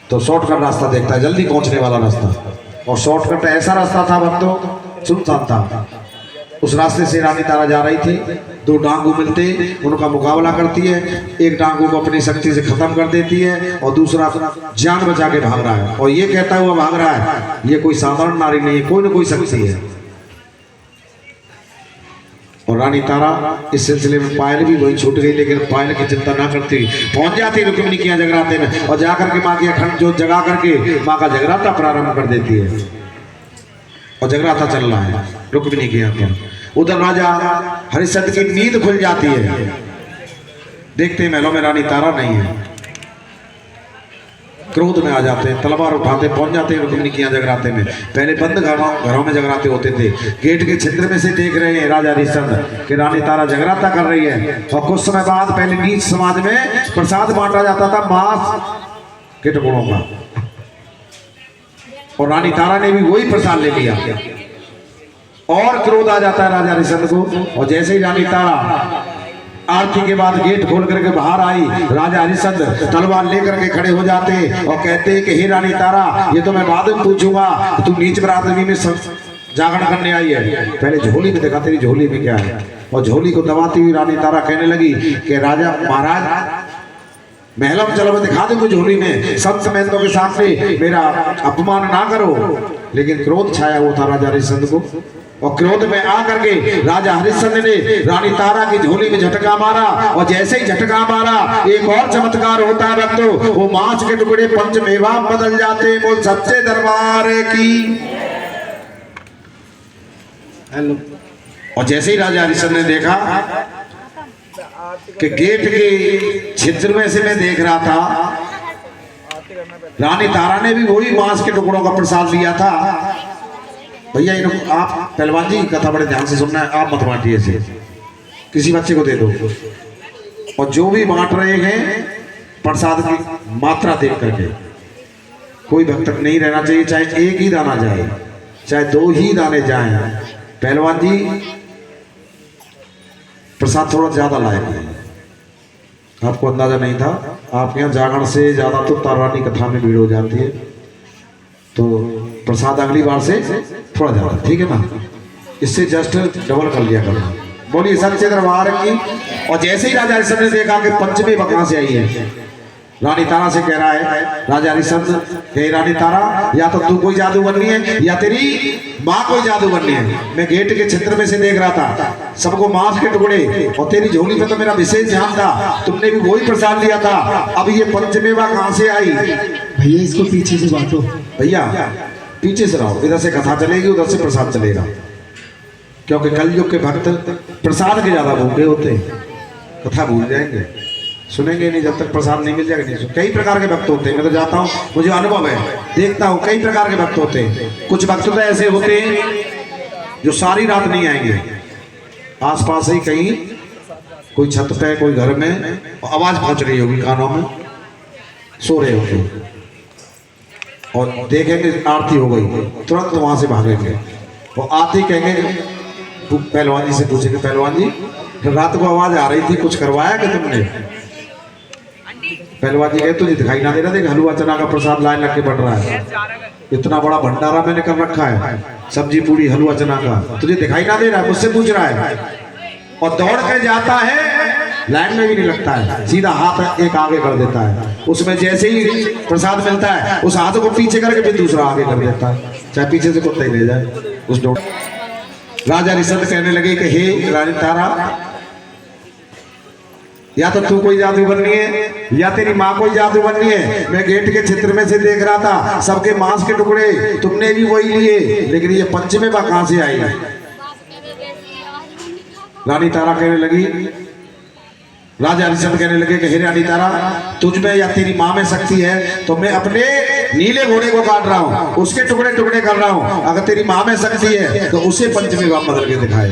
S3: तो शॉर्टकट रास्ता देखता है, जल्दी पहुंचने वाला रास्ता। और शॉर्टकट ऐसा रास्ता था भक्तों सुनसान था। उस रास्ते से रानी तारा जा रही थी, दो डांगू मिलते उनका मुकाबला करती है, एक डांगू को अपनी शक्ति से खत्म कर देती है और दूसरा जान बचा के भाग रहा है। और ये कहता हुआ भाग रहा है ये कोई साधारण नारी नहीं है, कोई ना कोई शक्ति है। और रानी तारा इस सिलसिले में पायल भी वही छूट गई, लेकिन पायल की चिंता ना करती पहुंच जाती रुक्मिणी की जगराते में और जाकर के माँ की अखंड जोत जगा करके माँ का जगराता प्रारंभ कर देती है। और जगराता चल रहा है रुक्मिणी के यहाँ पर। उधर राजा हरिश्चंद्र की नींद खुल जाती है, देखते हैं महलों में रानी तारा नहीं है, क्रोध में आ जाते हैं, तलवार उठाते पहुंच जाते हैं रुक्मिणी की यहाँ जगराते में। पहले बंद घरों में जगराते होते थे, गेट के छिद्र में से देख रहे हैं राजा हरिश्चंद्र कि रानी तारा जगराता कर रही है। और कुछ समय बाद पहले नीच समाज में प्रसाद बांटा जाता था मांस के टुकड़ों का, और रानी तारा ने भी वही प्रसाद ले लिया और क्रोध आ जाता है राजा हरिश्चंद्र को। और जैसे ही रानी तारा आरती के बाद गेट खोल करके बाहर आई, राजा हरिश्चंद्र तलवार लेकर के खड़े हो जाते और कहते हैं कि हे रानी तारा ये तो मैं बाद में पूछूंगा, तू नीच बरादरी में जागरण करने आई है, पहले झोली में देखा तेरी झोली में क्या है। और झोली को दबाती हुई रानी तारा कहने लगी कि राजा महाराज महलों में चलो मैं दिखा दूं झोली में, संत महंतों के सामने मेरा अपमान ना करो। लेकिन क्रोध छाया हुआ था राजा हरिश्चंद्र को, और क्रोध में आकर के राजा हरिश्चंद्र ने रानी तारा की झोली में झटका मारा। और जैसे ही झटका मारा एक और चमत्कार होता है भक्तों, वो मांस के टुकड़े पंचमेवा बदल जाते। बोल सच्चे दरबार की हेलो। और जैसे ही राजा हरिश्चंद्र ने देखा कि गेट के छिद्र में से मैं देख रहा था रानी तारा ने भी वही मांस के टुकड़ों का प्रसाद लिया था। भैया आप पहलवान जी कथा बड़े ध्यान से सुनना है, आप मत बांटिए इसे, किसी बच्चे को दे दो। और जो भी बांट रहे हैं प्रसाद की मात्रा देख करके, कोई भक्त नहीं रहना चाहिए, चाहे एक ही दाना जाए चाहे दो ही दाने जाएं। पहलवान जी प्रसाद थोड़ा ज्यादा लाए हैं, आपको अंदाजा नहीं था। आपके यहाँ जागरण से ज्यादा तो तारा रानी कथा में भीड़ हो जाती है, तो प्रसाद अगली बार से थोड़ा ज्यादा, ठीक है ना, इससे जस्ट डबल कर लिया करो। बोलिए सच्चे दरबार की। और जैसे ही राजा हरिश्चंद्र ने देखा कि पंचमी कहाँ से आई है, रानी तारा से कह रहा है राजा हरिश्चंद्र, हे रानी तारा, या तो तू कोई जादू बननी है या तेरी माँ कोई जादू बननी है। मैं गेट के क्षेत्र में से देख रहा था सबको मांस के टुकड़े, और तेरी झोली पे तो मेरा विशेष ध्यान था, तुमने भी वही प्रसाद लिया था। अब ये पंचमेवा कहाँ से आई?
S5: भैया इसको पीछे से बांटो।
S3: भैया पीछे से रहो, इधर से कथा चलेगी उधर से प्रसाद चलेगा, क्योंकि कलयुग के भक्त प्रसाद के ज्यादा भूखे होते हैं, कथा भूल जाएंगे, सुनेंगे नहीं जब तक प्रसाद नहीं मिल जाएगा। नहीं, कई प्रकार के भक्त होते हैं, मैं तो जाता हूँ, मुझे अनुभव है, देखता हूँ कई प्रकार के भक्त होते हैं। कुछ भक्त तो ऐसे होते हैं जो सारी रात नहीं आएंगे, आसपास ही कहीं कोई छत पे कोई घर में आवाज पहुंच रही होगी कानों में, सो रहे होंगे और देखेंगे आरती हो गई, तुरंत वहां से भागेंगे। वो आते ही कहेंगे, पहलवान जी से पूछेंगे, पहलवान जी रात को आवाज आ रही थी, कुछ करवाया कि तुमने? पहलवान जी कहे तुझे दिखाई ना दे रहा, देख हलवा चना का प्रसाद लाइन लग के बढ़ रहा है, इतना बड़ा भंडारा मैंने कर रखा है, सब्जी पूरी हलवा चना का, तुझे दिखाई ना दे रहा है? मुझसे पूछ रहा है। और दौड़ के जाता है, लाइन में भी नहीं लगता है, सीधा हाथ एक आगे कर देता है, उसमें जैसे ही प्रसाद मिलता है उस हाथ को पीछे करके फिर दूसरा आगे कर देता है, चाहे पीछे से कुत्ता ही ले जाए उस दौड़। राजा हरिश्चंद्र कहने लगे कि हे रानी तारा, या तो तू कोई जादू बननी है या तेरी माँ कोई जादू बननी है। मैं गेट के क्षेत्र में से देख रहा था सबके मांस के टुकड़े, तुमने भी वही लिए, लेकिन ये पंचमेवा कहाँ से आई? रानी तारा कहने लगी, राजा हरिश्चंद्र कहने लगे कि हे रानी तारा, तुझ में या तेरी माँ में शक्ति है तो मैं अपने नीले घोड़े को काट रहा हूँ, उसके टुकड़े टुकड़े कर रहा हूँ। अगर तेरी माँ में शक्ति है तो उसे पंचमेवा बदल के दिखाए।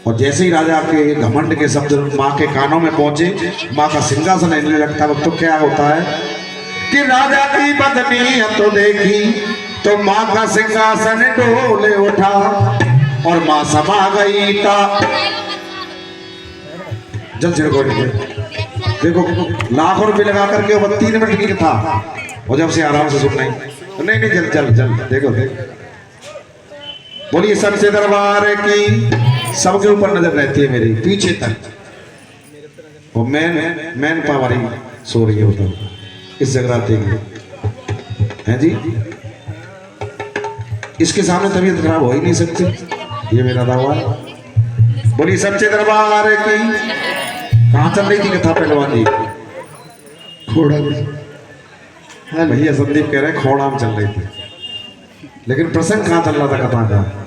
S3: और जैसे ही राजा के घमंड के शब्द माँ के कानों में पहुंचे, माँ का सिंहासन हिलने लगता है। तो क्या होता है कि राजा की बदनी तो देखी तो माँ का सिंहासन डोले उठा और माँ समा गई था। जल छिड़को, देखो लाखों रुपए लगा करके वो 3 मिनट की था, और जब से आराम से सुनना ही नहीं, जल जल जल देखो देखो। बोलिए सच्चे दरबार की। सबके ऊपर नजर रहती है मेरी पीछे तक, और मैन पावर ही सो रही है उधर इस जगराते की है जी। इसके सामने तबीयत खराब हो ही नहीं सकती, ये मेरा दावा है। बोलिए सच्चे दरबार की। कहाँ चल रही थी कथा पहलवान जी?
S5: खोड़ा
S3: है भैया, संदीप कह रहे हैं खोड़ा में चल रही थी, लेकिन प्रसंग कहाँ चल रहा था कथा का?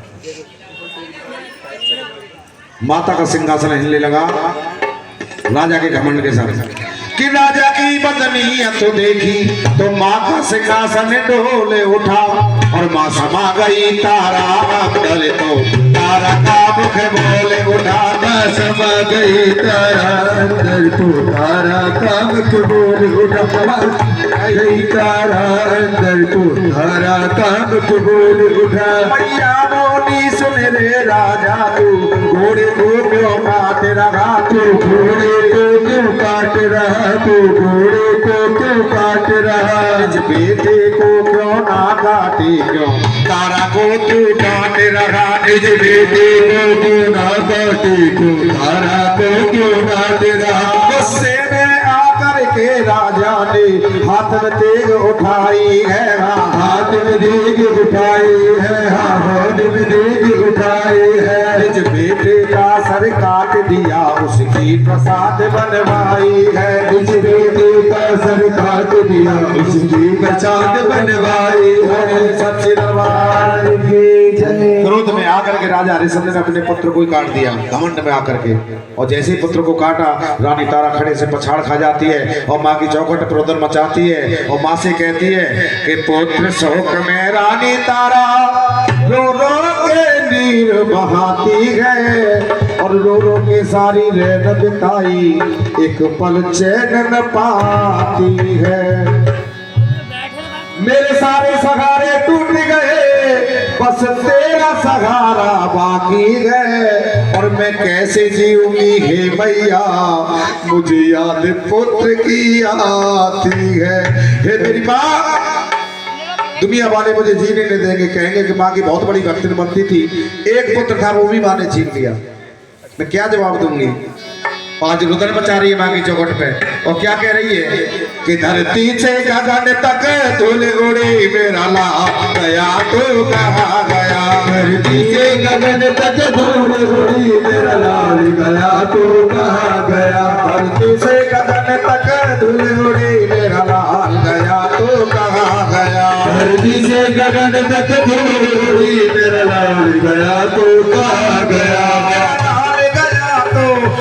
S3: माता का सिंहासन हिलने लगा राजा के घमंड के साथ कि राजा की बदनी तो देखी तो माँ का सिंहासन डोले उठा और माँ समा गई तारा डले तो तारा का मुख बोले उठा।
S5: माँ समा गई तारा अंदर तो तारा का मुख बोले उठा, गई तारा अंदर तो तारा का मुख बोले उठा।
S3: मैया बोली सुन रे राजा, तू घोड़े को क्यों काट रहा?
S5: तू घोड़े को क्यों काट रहा? तू घोड़े को क्यों काट रहा?
S3: निज बेटे को क्यों ना काटे? क्यों तारा को तू काट रहा?
S5: निज बेटे को क्यों ना काटे? क्यों तारा को क्यों काट रहा?
S3: गुस्से में आकर के राजा ने हाथ में तेग उठाई है,
S5: हाथ में देग उठाई है, हाथ में देग उठाई है।
S3: निज बेटे का सर काट दिया, उसकी प्रसाद बनवाई है।
S5: निज बेटे का सर काट दिया, उसकी प्रसाद बनवाई है।
S3: सच्चे दरबार की जय। क्रोध में आकर के राजा हरिश्चंद्र ने अपने पुत्र को ही काट दिया घमंड में आकर के। और जैसे ही पुत्र को काटा, रानी तारा खड़े से पछाड़ खा जाती है और माँ की चौखट पर उधर मचाती है और माँ से कहती है कि पुत्र शोक में रानी तारा रो रो के नीर बहाती है और रो रो के सारी रैन बिताई, एक पल चैन न पाती है। मेरे सारे सहारे टूट गए, बस तेरा सहारा बाकी है और मैं कैसे जीऊंगी हे मैया, मुझे याद पुत्र की आती है। हे मेरी माँ, दुनिया वाले मुझे जीने नहीं देंगे, कहेंगे कि माँ की बहुत बड़ी भक्ति बनती थी, एक पुत्र था वो भी माँ ने छीन लिया। मैं क्या जवाब दूंगी? आज रुदन मचा रही है माँ की चौखट पे और क्या कह रही है कि धरती से गगन तक धूल उड़ी, मेरा लाल गया तो कहाँ गया।
S5: धरती से गगन तक धूल उड़ी, मेरा लाल गया तो कहाँ गया।
S3: धरती से गगन तक धूल उड़ी, मेरा लाल गया तो कहाँ गया।
S5: धरती से गगन तक धूल उड़ी, मेरा लाल गया तो कहाँ गया।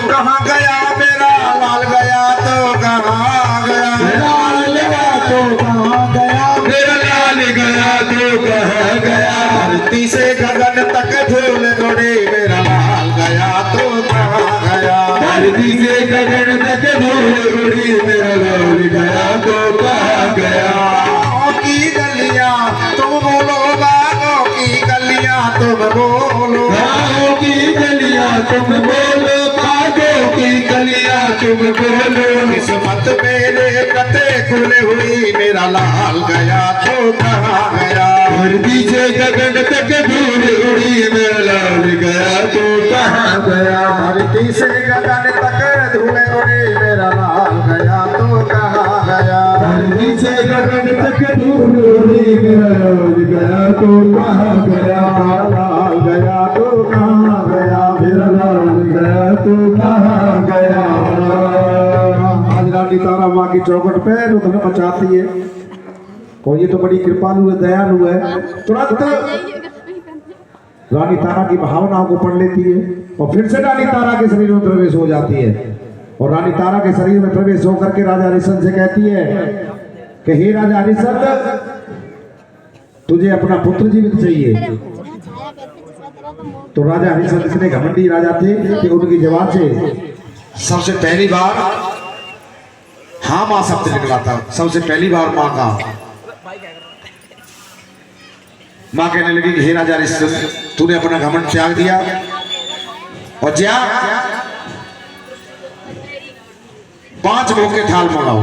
S3: कहाँ गया मेरा लाल गया तो कहाँ गया।
S5: लाल गया तो कहाँ गया, मेरा लाल गया तो कहाँ गया।
S3: धरती से गगन तक धूल उड़ी, मेरा लाल गया तो कहाँ गया।
S5: धरती से गगन तक धूल उड़ी, मेरा लाल गया तो कहाँ गया।
S3: की गलियां तुम बोलो, बागों की गलियां तुम बोलो,
S5: गाँव की गलियां तुम बोलो, बागों की गलियां तुम बोलो।
S3: किस्मत मेरे कते खुले हुई, मेरा लाल गया तो कहाँ गया।
S5: धरती से गगन तक धूल उड़ी, मेरा लाल गया तो कहाँ गया।
S3: धरती से गगन तक धूल उड़ी, मेरा लाल गया तो कहाँ गया।
S5: धरती से गगन तक धूल उड़ी, मेरा लाल गया तो कहाँ गया।
S3: लाल गया तो कहाँ गया,
S5: मेरा लाल गया तो कहाँ गया।
S3: आज रानी तारा माँ की चौखट पे रुदन मचाती है और ये तो बड़ी कृपालु है, दयालु है। तुरंत रानी तारा की भावनाओं को पढ़ लेती है और फिर से रानी तारा के शरीर में प्रवेश हो जाती है और रानी तारा के शरीर में प्रवेश होकर के राजा हरिश्चंद्र से कहती है कि हे राजा हरिश्चंद्र, तुझे अपना पुत्र जीवित चाहिए। तो राजा हरिश्चंद्र इतने घमंडी राजा थे कि उनकी जवान से सबसे पहली बार हाँ माँ शब्द निकला था। सबसे पहली बार माँ का, माँ कहने लगी कि हे राजा हरिश्चंद्र, तूने अपना घमंड त्याग दिया और जा 5 भोग के थाल मंगाओ।